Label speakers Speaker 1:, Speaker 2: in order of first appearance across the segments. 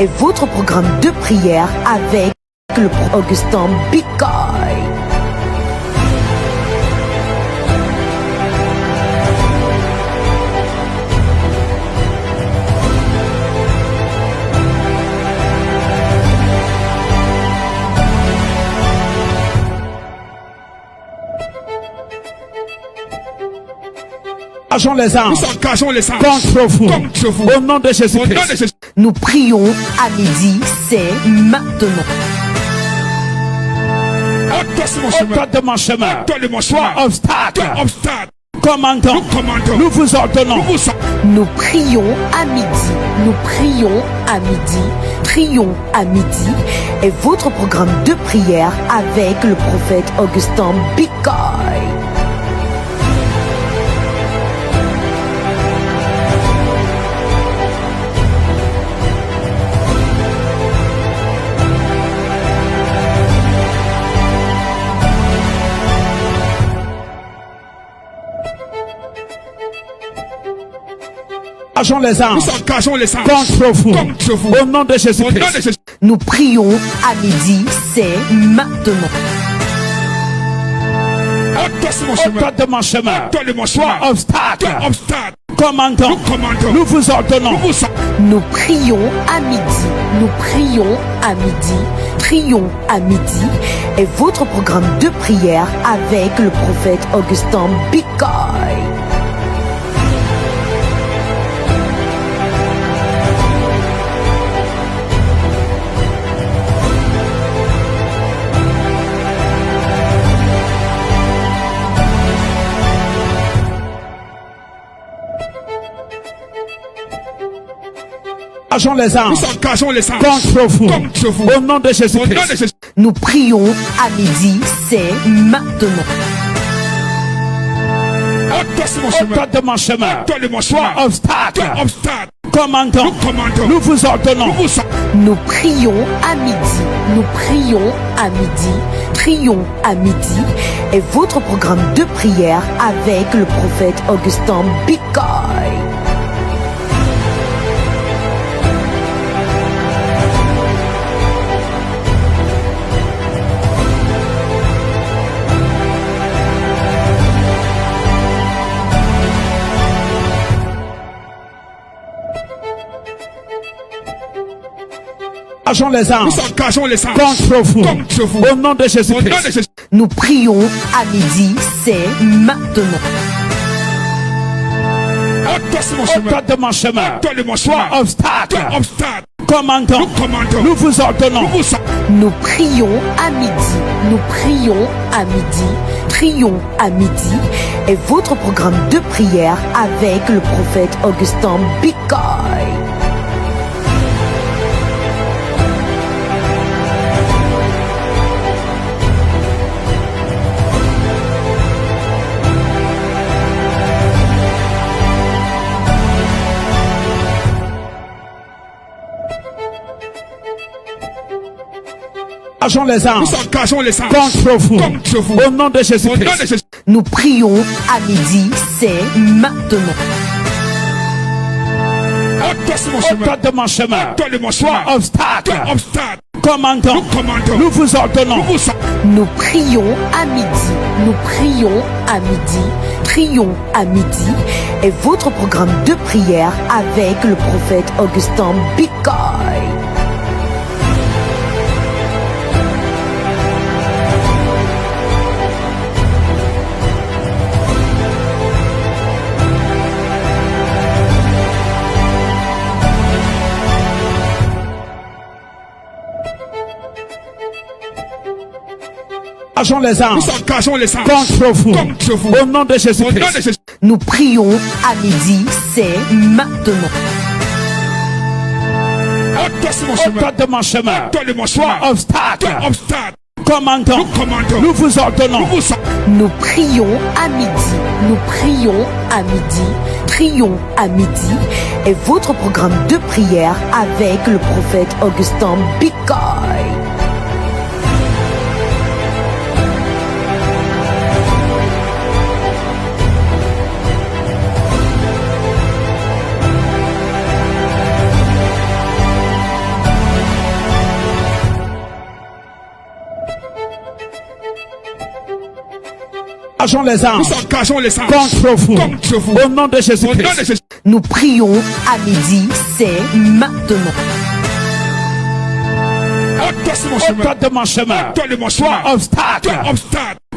Speaker 1: est votre programme de prière avec le prophète Augustin Bicoy.
Speaker 2: Engageons les armes.
Speaker 3: Nous engageons les armes
Speaker 2: contre vous. Au nom de Jésus-Christ.
Speaker 1: Nous prions à midi, c'est maintenant.
Speaker 2: Toi de mon chemin. Toi obstacle. Commandons. Nous vous ordonnons.
Speaker 1: Nous prions à midi. Nous prions à midi. Prions à midi est votre programme de prière avec le prophète Augustin Bicoy.
Speaker 2: Engageons les armes.
Speaker 3: Nous engageons les armes
Speaker 2: contre vous. Au nom de Jésus-Christ.
Speaker 1: Nous prions à midi, c'est maintenant.
Speaker 2: Toi de mon chemin. Toi obstacle. Commandons. Nous vous ordonnons.
Speaker 1: Nous prions à midi. Nous prions à midi. Prions à midi est votre programme de prière avec le prophète Augustin Bicoy.
Speaker 2: Engageons les armes.
Speaker 3: Nous engageons les armes
Speaker 2: contre vous. Au nom de Jésus-Christ.
Speaker 1: Nous prions à midi, c'est maintenant.
Speaker 2: Toi de mon chemin. Toi obstacle. Commandons. Nous vous ordonnons.
Speaker 1: Nous prions à midi. Nous prions à midi. Prions à midi est votre programme de prière avec le prophète Augustin Bicoy.
Speaker 2: Engageons les armes.
Speaker 3: Nous engageons les armes
Speaker 2: contre vous. Au nom de Jésus-Christ.
Speaker 1: Nous prions à midi, c'est maintenant.
Speaker 2: Toi de mon chemin. Toi obstacle. Commandons. Nous vous ordonnons.
Speaker 1: Nous prions à midi. Nous prions à midi. Prions à midi est votre programme de prière avec le prophète Augustin Bicoy.
Speaker 2: Engageons les armes.
Speaker 3: Nous engageons les armes
Speaker 2: contre vous. Au nom de Jésus-Christ.
Speaker 1: Nous prions à midi, c'est maintenant.
Speaker 2: Toi de mon chemin. Toi obstacle. Commandons. Nous vous ordonnons.
Speaker 1: Nous prions à midi. Nous prions à midi. Prions à midi est votre programme de prière avec le prophète Augustin Bicoy.
Speaker 2: Engageons les armes.
Speaker 3: Nous engageons les armes
Speaker 2: contre vous. Au nom de Jésus-Christ.
Speaker 1: Nous prions à midi, c'est maintenant.
Speaker 2: Toi de mon chemin. Toi obstacle. Commandons. Nous vous ordonnons.
Speaker 1: Nous prions à midi. Nous prions à midi. Prions à midi est votre programme de prière avec le prophète Augustin Bicoy.
Speaker 2: Engageons les anges contre vous. Au nom de Jésus-Christ.
Speaker 1: Nous prions à midi, c'est maintenant.
Speaker 2: Ôte de mon chemin. Toi, obstacle.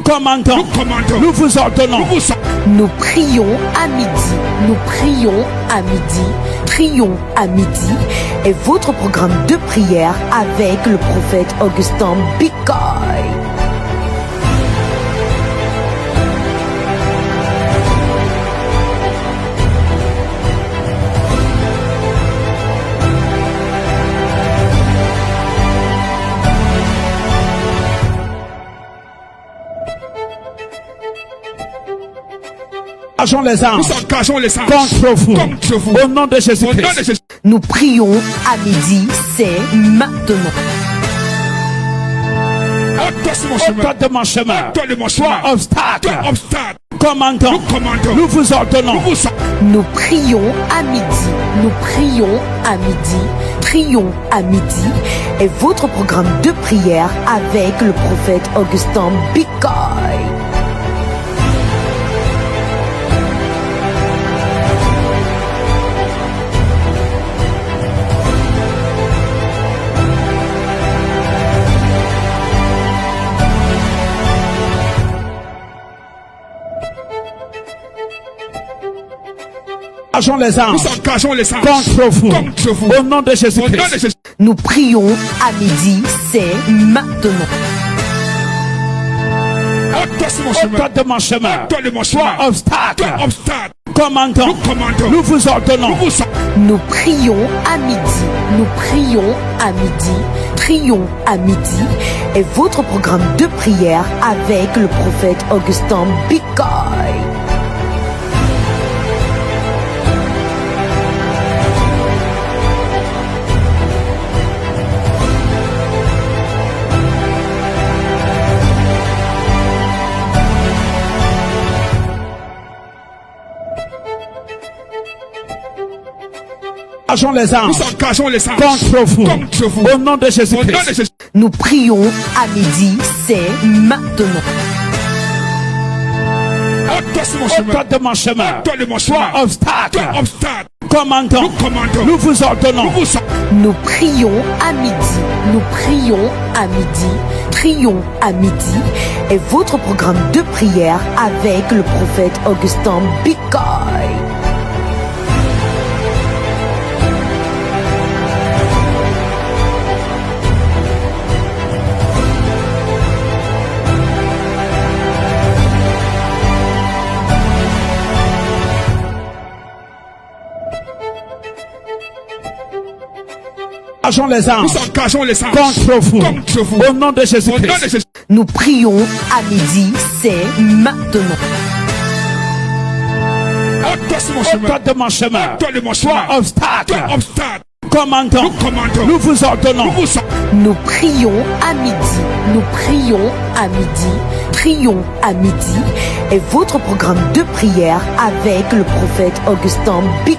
Speaker 2: Commandant. Nous vous ordonnons.
Speaker 1: Nous prions à midi. Nous prions à midi. Prions à midi est votre programme de prière avec le prophète Augustin Bicoy.
Speaker 2: Engageons les anges contre vous. Au nom de Jésus-Christ.
Speaker 1: Nous prions à midi, c'est maintenant.
Speaker 2: Ôte de mon chemin. Toi, obstacle. Commandant. Nous vous ordonnons.
Speaker 1: Nous prions à midi. Nous prions à midi. Prions à midi est votre programme de prière avec le prophète Augustin Bicoy.
Speaker 2: Engageons les anges contre vous. Au nom de Jésus-Christ.
Speaker 1: Nous prions à midi, c'est maintenant.
Speaker 2: Ôte de mon chemin. Toi, obstacle. Commandant. Nous vous ordonnons.
Speaker 1: Nous prions à midi. Nous prions à midi. Prions à midi est votre programme de prière avec le prophète Augustin Bicoy.
Speaker 2: Engageons les anges contre vous. Au nom de Jésus-Christ.
Speaker 1: Nous prions à midi, c'est maintenant.
Speaker 2: Ôte de mon chemin. Toi, obstacle. Commandant. Nous vous ordonnons.
Speaker 1: Nous prions à midi. Nous prions à midi. Prions à midi est votre programme de prière avec le prophète Augustin Bicoy.
Speaker 2: Engageons les anges contre vous. Au nom de Jésus-Christ.
Speaker 1: Nous prions à midi, c'est maintenant.
Speaker 2: Ôte de mon chemin. Toi, obstacle. Commandant. Nous vous ordonnons.
Speaker 1: Nous prions à midi. Nous prions à midi. Prions à midi est votre programme de prière avec le prophète Augustin Bicoy.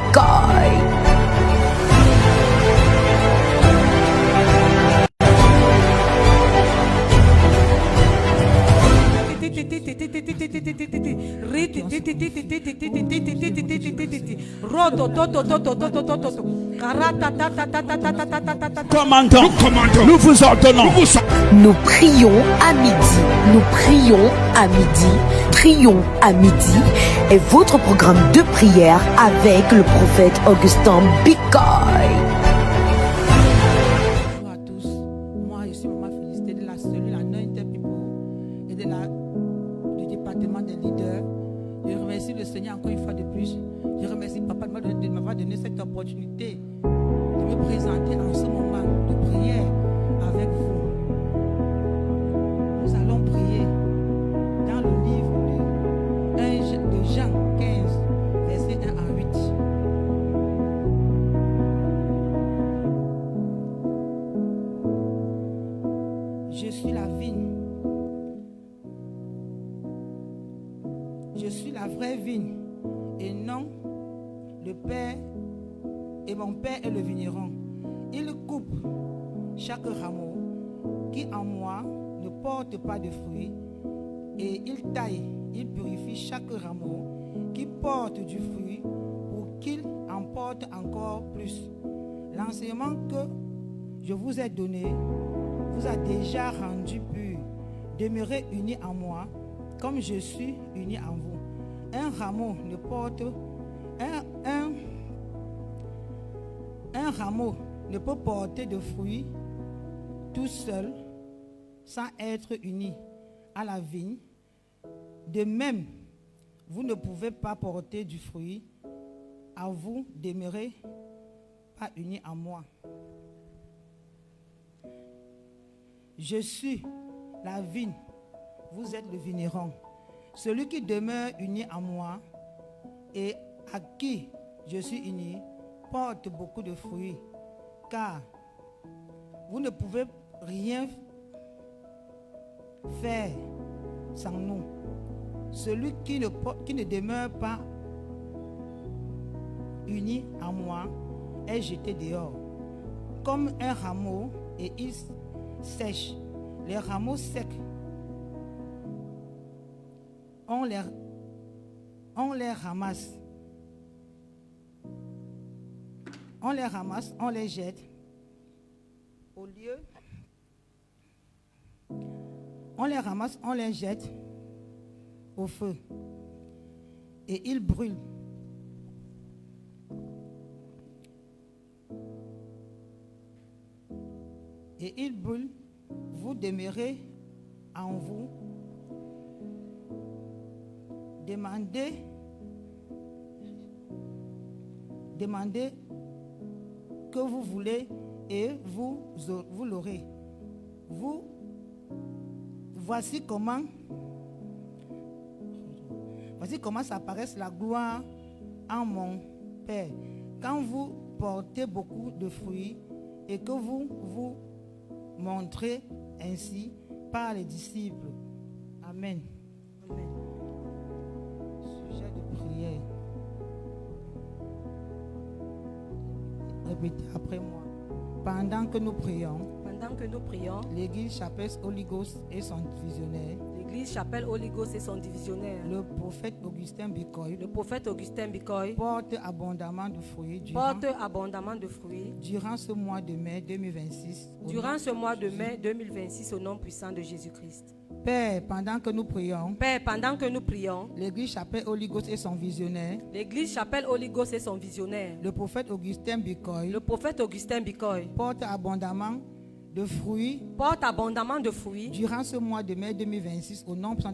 Speaker 2: Commandant. Nous vous ordonnons.
Speaker 1: Nous prions à midi. Nous prions à midi. Prions à midi est votre programme de prière avec le prophète Augustin Bicoy.
Speaker 4: Bonjour à tous. Moi, je suis Maman Félicité de la cellule Anointed People et du département des leaders. Je remercie le Seigneur encore une fois de plus. Je remercie Papa de m'avoir donné cette opportunité de me présenter en ce moment de prière avec vous. Nous allons prier dans le livre de Jean 15, verset 1 à 8. Je suis la vigne. Je suis la vraie vigne et non le Père, et mon Père est le vigneron. Il coupe chaque rameau qui en moi ne porte pas de fruits et il taille il purifie chaque rameau qui porte du fruit pour qu'il en porte encore plus. L'enseignement que je vous ai donné vous a déjà rendu pur. Demeurez unis en moi, comme je suis uni en vous. Un rameau ne porte un rameau ne peut porter de fruits tout seul sans être uni à la vigne. De même, vous ne pouvez pas porter du fruit à vous demeurer pas unis en moi. Je suis la vigne, vous êtes le vigneron. Celui qui demeure uni en moi et à qui je suis uni porte beaucoup de fruits, car vous ne pouvez rien faire sans nous. Celui qui ne demeure pas uni en moi est jeté dehors, comme un rameau, et il sèche. Les rameaux secs, on les ramasse, on les jette au lieu. On les ramasse, on les jette au feu et ils brûlent. Et ils brûlent, vous demeurez en vous. Demandez que vous voulez et vous l'aurez. Voici comment s'apparaît la gloire en mon Père. Quand vous portez beaucoup de fruits et que vous vous montrez ainsi par les disciples. Amen. Amen. Sujet de prière. Répétez après moi. Pendant que nous prions, l'Église Chapelle Holy Ghost et son divisionnaire,
Speaker 5: l'Église Chapelle Holy Ghost et son divisionnaire,
Speaker 4: le prophète Augustin Bicoy, porte abondamment de fruits durant ce mois de mai 2026.
Speaker 5: Durant ce mois de mai 2026, au nom puissant de Jésus-Christ.
Speaker 4: Père, pendant que nous prions,
Speaker 5: l'Église
Speaker 4: Chapelle Holy Ghost et son visionnaire, le prophète Augustin Bicoy, porte abondamment de fruits durant ce mois de mai 2026 au nom puissant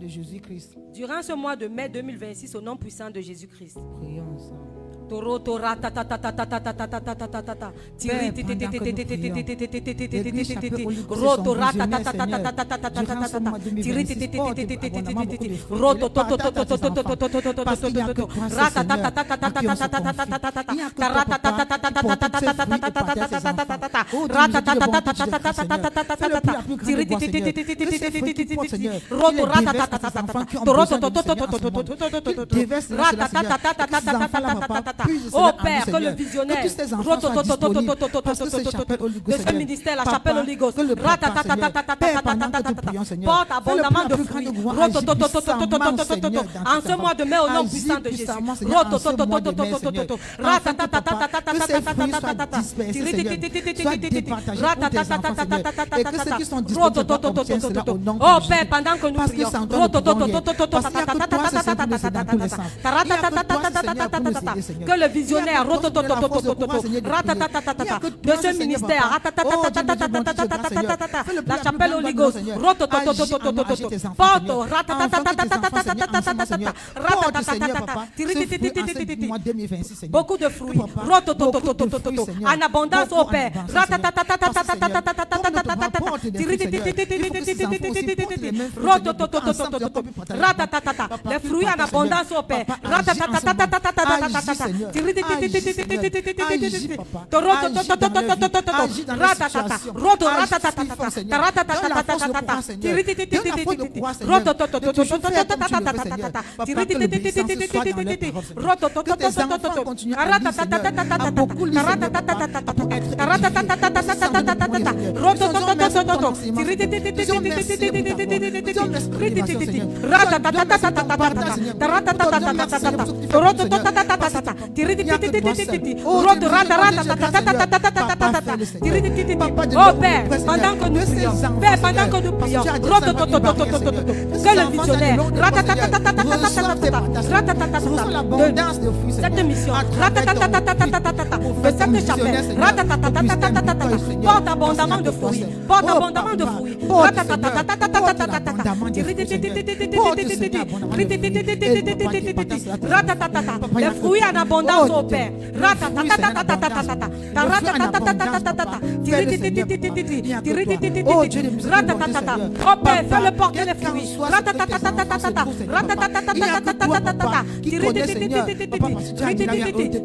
Speaker 4: de Jésus-Christ. Prions ensemble.
Speaker 5: Oh Père, que le visionnaire de ce ministère, la Chapelle Holy Ghost, porte abondamment de fruits en ce mois de mai au nom puissant de Jésus. Oh Père, pendant que nous prions, que le visionnaire de ce ministère, la Chapelle Holy Ghost, beaucoup de fruits en abondance au Père. Les fruits en abondance au Père. Oh Père, pendant que nous prions, Père, pendant que nous prions, que le visionnaire cette mission de cette chapelle porte abondamment de fruits, porte abondamment de fruits. Les fruits en abondance au Père. Oh Père, fais-le porter les fruits.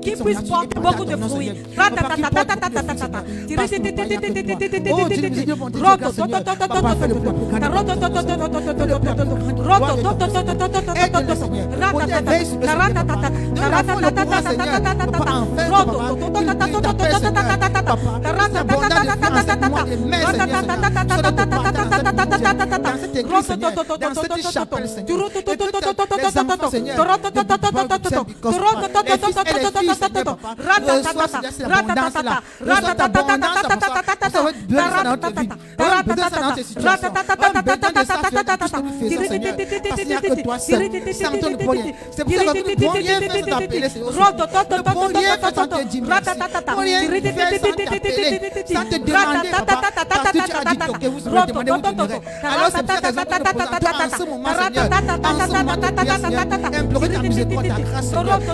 Speaker 5: Qui puisse porter beaucoup de fruits.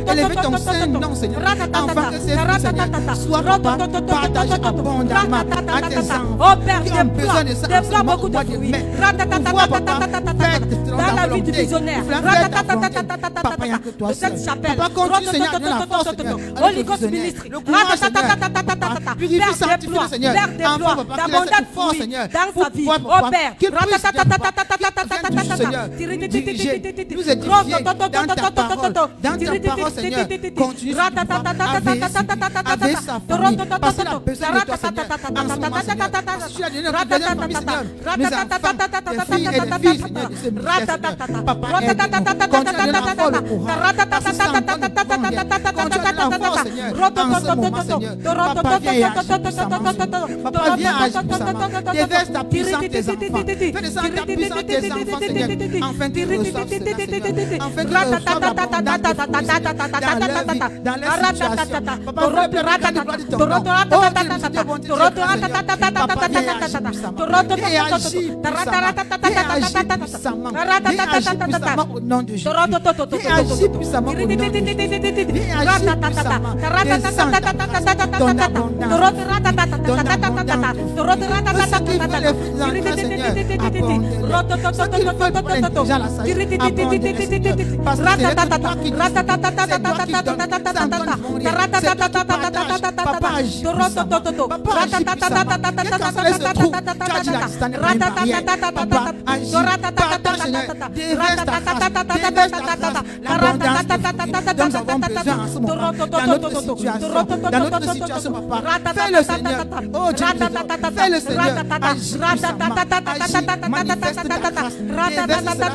Speaker 6: Élevez ton saint nom, Seigneur, afin que ces fruits, Seigneur, soient partagés abondamment à tes enfants qui ont besoin de ça en ce moment au mois de mai. Pouvoir, papa, faire dans la vie du visionnaire, papa, il n'y a que toi seul. Papa, continue, Seigneur, de la force, Seigneur, avec le visionnaire. Le courage, Seigneur, purifie, sanctifie, Seigneur, enfin, papa, d'abondante force, Seigneur, pour pouvoir, papa, qu'il puisse, Seigneur, nous édifier dans ta parole, Seigneur, continue avec sa famille, parce qu'il a besoin de toi, Seigneur, en ce moment, Seigneur. Si tu as donné notre deuxième famille, Seigneur, mes enfants, tes filles et les filles, Seigneur, de ce ministère, Seigneur. Papa, aide-nous, continue à donner encore le courage, parce que c'est en temps de pouvoir, continue à donner la force, Seigneur, en ce moment, Seigneur. Papa, viens et agis puissamment. Papa, viens et agis puissamment. Déverse ta puissance tes enfants. Fais descendre ta puissance tes enfants, Seigneur, afin qu'ils reçoivent cela, Seigneur, afin qu'ils reçoivent l'abondance de fruits, Seigneur, dans leur vie, dans leur situation. Papa, fais plein de gloire de ton nom. Oh Dieu, nous te bon Dieu, Papa, viens et agis puissamment. Viens et agis puissamment. Viens et agis puissamment au nom de Jésus. Viens et agis puissamment au nom de Jésus. Viens et agis puissamment. Descends ton abondance. Ton abondance. Ce qui fait les fruits en grâce, Seigneur, abondez-les. Ce qu'il fait pour l'intelligence, la sagesse, abondez-les, Seigneur. Parce que c'est toi qui dis, c'est toi qui donnes, sans toi ne vont rien. C'est toi qui partages. Papa, agis puissamment. Papa, agis puissamment. Quel qu'en soit ce trou, tu as dit la distance n'est pas une barrière. Papa, agis, partage, Seigneur. Déverse ta grâce, déverse ta grâce. L'abondance de fruits dont nous avons besoin en ce moment, dans notre situation, Papa. Fais-le, Seigneur. Oh Dieu, fais-le, Seigneur. Agis puissamment. Agis, manifeste ta grâce. Déverse-la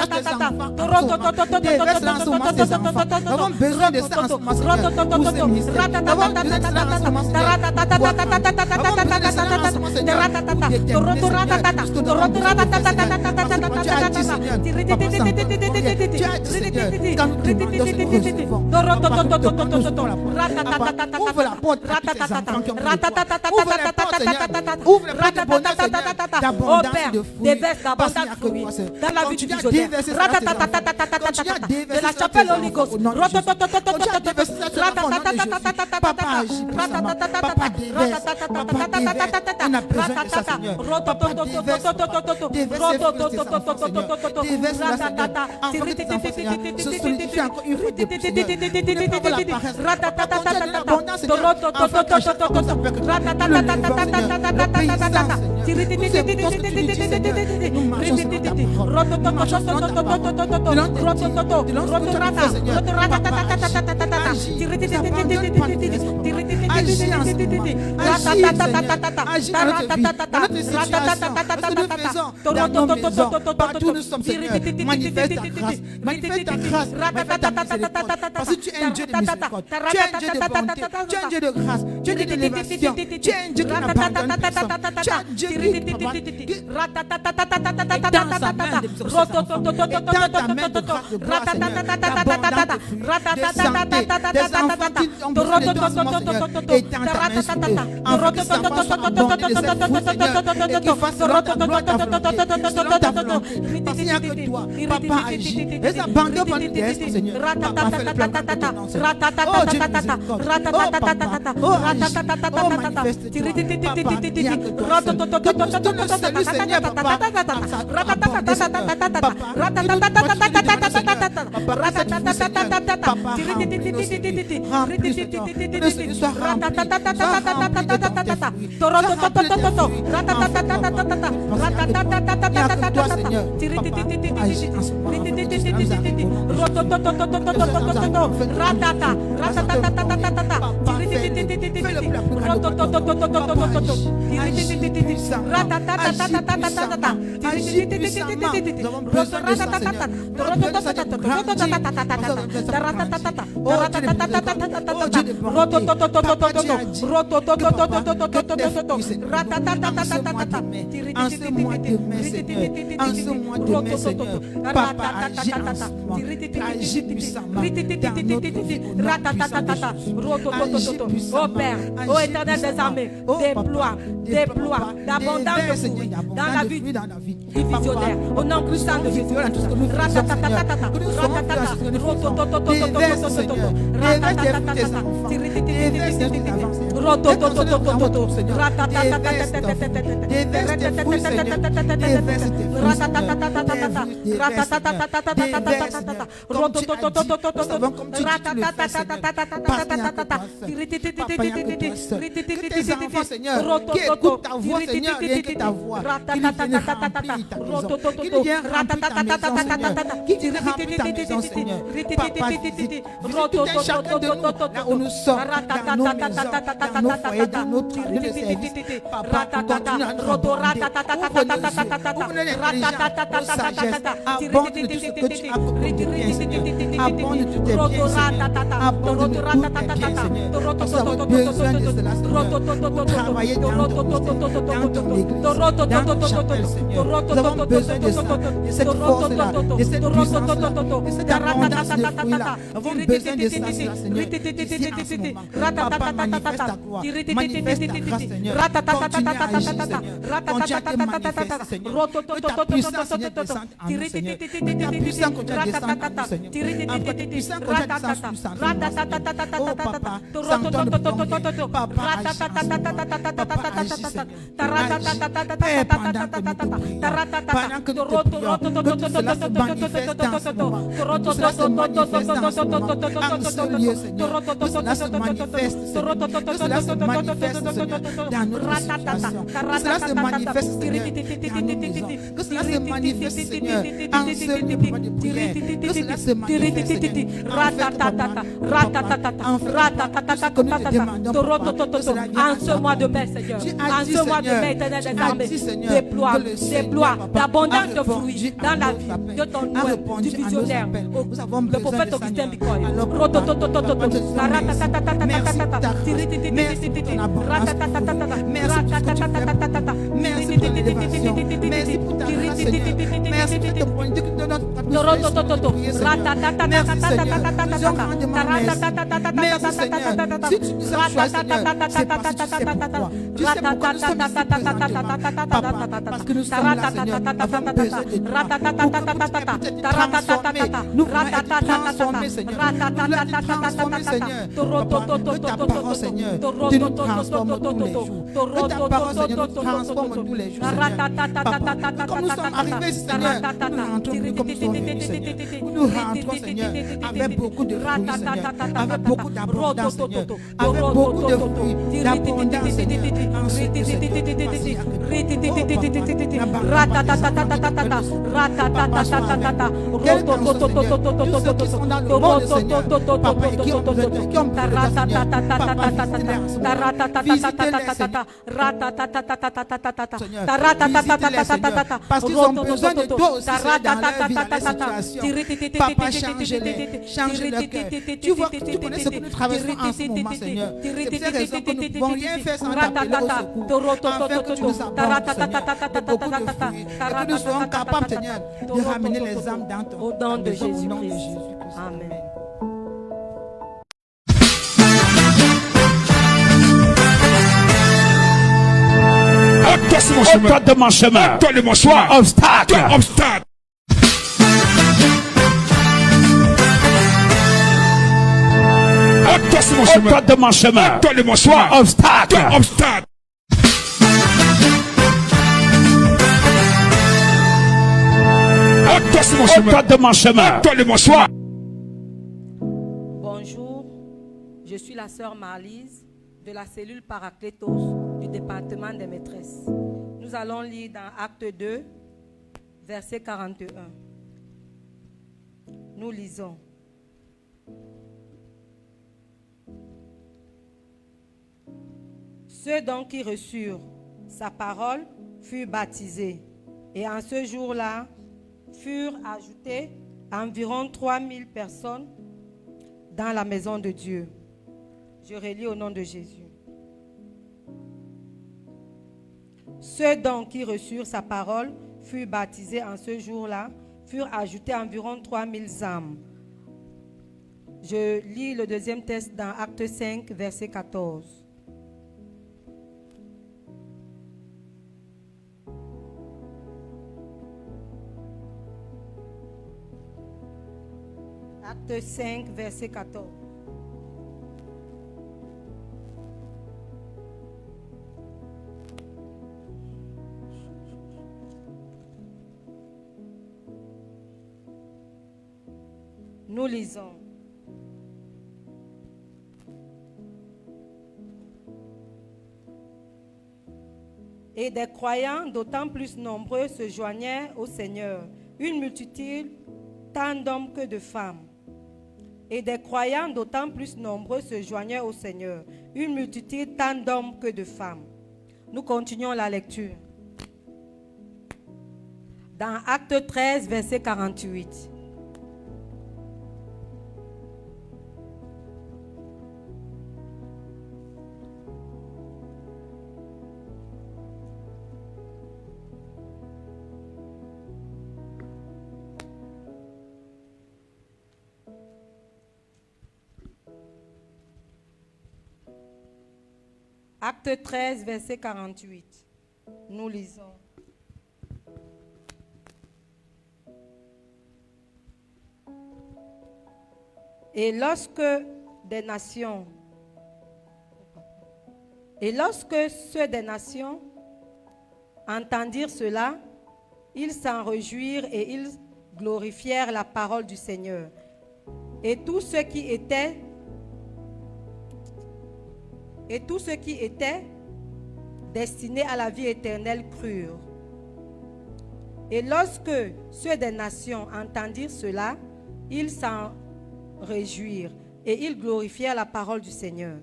Speaker 6: tes enfants. Déverse-la en ce moment tes enfants. Nous avons besoin de ça en ce moment, Seigneur, pour ce ministère. Nous avons besoin de ça en ce moment, Seigneur. Nous avons besoin de ça en ce moment, Seigneur. Pour déterminer, Seigneur, tout ce que nous avons besoin de faire, Seigneur. Parce que tu as dit, Seigneur, Papa, sans toi, nous pouvons rien. Tu as dit, Seigneur, quand nous demandons ce que nous recevons. Papa, nous demandons, nous ouvrons la porte. Papa, ouvre la porte à tous tes enfants qui ont besoin. Ouvre la porte, Seigneur. Ouvre la porte de bonheur, Seigneur, d'abondance de fruits. Parce qu'il n'y a que toi seul.
Speaker 5: Dans la vie du visionnaire.
Speaker 6: De la chapelle Holy Ghost. Continue à déverser ça sur l'enfant au nom de Jésus. Papa, agis puissamment. Papa, déverse. Papa, déverse. On a besoin de ça, Seigneur. Papa, déverse. Déverse ces fruits, tes enfants, Seigneur. Déverse la, Seigneur. Afin que tes enfants, Seigneur, se solidifient encore une fois de plus, Seigneur. Pour ne pas avoir la paresse. Pour continuer l'abondance, Seigneur. Afin que chaque fois qu'on s'appelle que le vent, Seigneur, le paysan, Seigneur. Nous sommes constitués, Seigneur. Nous marchons selon ta parole. Nous marchons selon ta parole. Selon tes dires. Selon ce que tu fais, Seigneur. Papa, agis. Nous abandonnons pas notre laisse, Papa. Agis en ce moment. Agis, Seigneur. Agis dans notre vie, dans notre situation, dans ce que nous faisons, dans nos maisons, partout où nous sommes, Seigneur. Manifeste ta grâce, manifeste ta grâce, manifeste ta miséricorde. Parce que tu es un Dieu de miséricorde, tu es un Dieu de bonté, tu es un Dieu de grâce, tu es un Dieu d'élévation, tu es un Dieu qui n'abandonne personne, tu es un Dieu qui dans sa main de dans ta main de grâce, de gloire, Seigneur, d'abondance de fruits, de santé, des enfants qui ont besoin de toi, Seigneur, et dans ta main, Seigneur, afin que ces enfants soient abondés de ces fruits, Seigneur, et qu'ils fassent selon ta gloire, ta volonté, selon ta volonté, parce qu'il n'y a que toi, Papa, agis, et abandonne pas notre reste, Seigneur, Papa, fais le plan de ton nom, Seigneur. Oh Dieu de miséricorde, oh Papa, oh agis, oh manifeste-toi, Papa, il n'y a que toi, Seigneur. Que tout le salut, Seigneur, Papa,
Speaker 5: Oh Père, oh Éternel des armées, déploie l'abondance de fruits dans la vie du visionnaire. Au nom puissant de Jésus.
Speaker 6: Qui écoute ta voix, Seigneur, rien que ta voix. Qui vienne remplir ta maison. Qui vienne remplir ta maison, Seigneur. Qui vienne remplir ta maison, Seigneur. Papa, visite chacun de nous, là où nous sommes, dans nos maisons, dans nos foyers, dans notre lieu de service. Papa, continue à nous abonder. Ouvre nos yeux, ouvre l'intelligence, nos sagesses. Abonde de tout ce que tu as comme bien, Seigneur. Abonde de tous tes biens, Seigneur. Abonde de tous tes biens, Seigneur. Parce que nous avons besoin de cela, Seigneur. Pour travailler dans ton église, dans ton chapelle, Seigneur. Nous avons besoin de ça, de cette force-là, de cette puissance-là, de cette abondance de fruits-là. Nous avons besoin de cela, Seigneur. Ici, en ce moment, Papa, manifeste ta gloire, manifeste ta grâce, Seigneur. Continue à agir, Seigneur. Continue à te manifester, Seigneur. Que ta puissance, Seigneur, descende en nous, Seigneur. Que ta puissance continue à descendre en nous, Seigneur. Afin que ta puissance continue à descendre puissance en nous, Seigneur. Oh, Papa, sans toi, nous pouvons rien. Papa, agis en ce moment. Papa, agis, Seigneur. Père, pendant que nous te prions, pendant que nous te prions, que tout cela se manifeste en ce moment. Que tout cela se manifeste en ce moment. En ce lieu, Seigneur. Que cela se manifeste, Seigneur. Que cela se manifeste, Seigneur, dans notre situation. Que cela se manifeste, Seigneur, dans nos maisons. Que cela se manifeste, Seigneur, en ce moment de prière. Que cela se manifeste, Seigneur.
Speaker 5: En ce mois de mai, Seigneur, en ce mois de mai, Éternel des armées, déploie l'abondance de fruits dans la vie de ton nom, du visionnaire, le prophète Augustin Bicoy.
Speaker 6: Merci pour l'élévation. Merci pour ta grâce, Seigneur. Merci pour ton point de vue de notre Merci, Seigneur. Nous avons grandement merci, Seigneur. Si tu nous as choisi, Seigneur, c'est parce que tu sais pourquoi. Tu sais pourquoi nous sommes ici présentement, Papa, parce que nous sommes là, Seigneur. Nous avons besoin de toi. Pour que tu puisses être transformé. Nous voulons être transformés, Seigneur. Nous voulons être transformés, Seigneur. Papa, que ta parole, Seigneur, tu nous transformes tous les jours. Que ta parole, Seigneur, nous transforme tous les jours, Seigneur. Papa, comme nous sommes arrivés, Seigneur, nous rentrons plus comme nous sommes venus, Seigneur. Nous rentrons, Seigneur, avec beaucoup de fruits, Seigneur. Avec beaucoup d'abondance, Seigneur. Avec beaucoup de fruits, d'abondance, Seigneur. Ensuite, parce qu'ils ont besoin de toi aussi dans leur vie, dans leur situation. Papa, change leur cœur. Tu vois, tu connais ce que nous traversons en ce moment, Seigneur. C'est pour cette raison que nous ne pouvons rien faire sans t'appeler au secours. Afin que tu nous abondes, Seigneur, de beaucoup de fruits. Et que nous soyons capables, Seigneur, de ramener les âmes dans ton
Speaker 5: au nom de
Speaker 6: Jésus-Christ.
Speaker 5: Amen.
Speaker 2: Ôte-toi de mon chemin. Toi, obstacle. Ôte-toi de mon chemin. Toi, obstacle. Ôte-toi de mon chemin. Toi.
Speaker 5: Bonjour, je suis la sœur Marlise de la cellule Paraclétos du département des maîtresses. Nous allons lire dans Acte 2, verset 41. Nous lisons. Ceux donc qui reçurent sa parole furent baptisés, et en ce jour-là furent ajoutées environ 3000 personnes dans la maison de Dieu. Je relis au nom de Jésus. Ceux donc qui reçurent sa parole furent baptisés en ce jour-là, furent ajoutés environ 3000 âmes. Je lis le deuxième texte dans Acte 5, verset 14. Acte 5, verset 14. Nous lisons. Et des croyants d'autant plus nombreux se joignaient au Seigneur, une multitude tant d'hommes que de femmes. Et des croyants d'autant plus nombreux se joignaient au Seigneur, une multitude tant d'hommes que de femmes. Nous continuons la lecture. Dans Acte 13, verset 48. Acte 13, verset 48. Nous lisons. Et lorsque ceux des nations entendirent cela, ils s'en réjouirent et ils glorifièrent la parole du Seigneur. Et tous ceux qui étaient destinés à la vie éternelle crurent. Et lorsque ceux des nations entendirent cela, ils s'en réjouirent et ils glorifièrent la parole du Seigneur.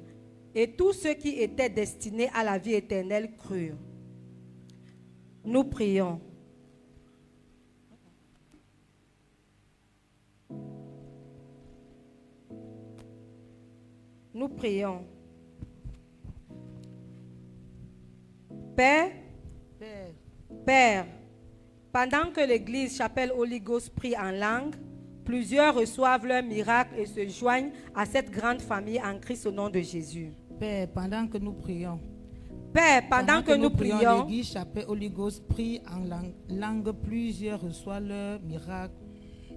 Speaker 5: Et tous ceux qui étaient destinés à la vie éternelle crurent. Nous prions. Nous prions. Père, pendant que l'église Chapelle Holy Ghost prie en langue, plusieurs reçoivent leur miracle et se joignent à cette grande famille en Christ au nom de Jésus.
Speaker 6: Père, pendant que nous prions.
Speaker 5: Père, pendant que nous prions,
Speaker 6: l'église Chapelle Holy Ghost prie en langue, plusieurs reçoivent leur miracle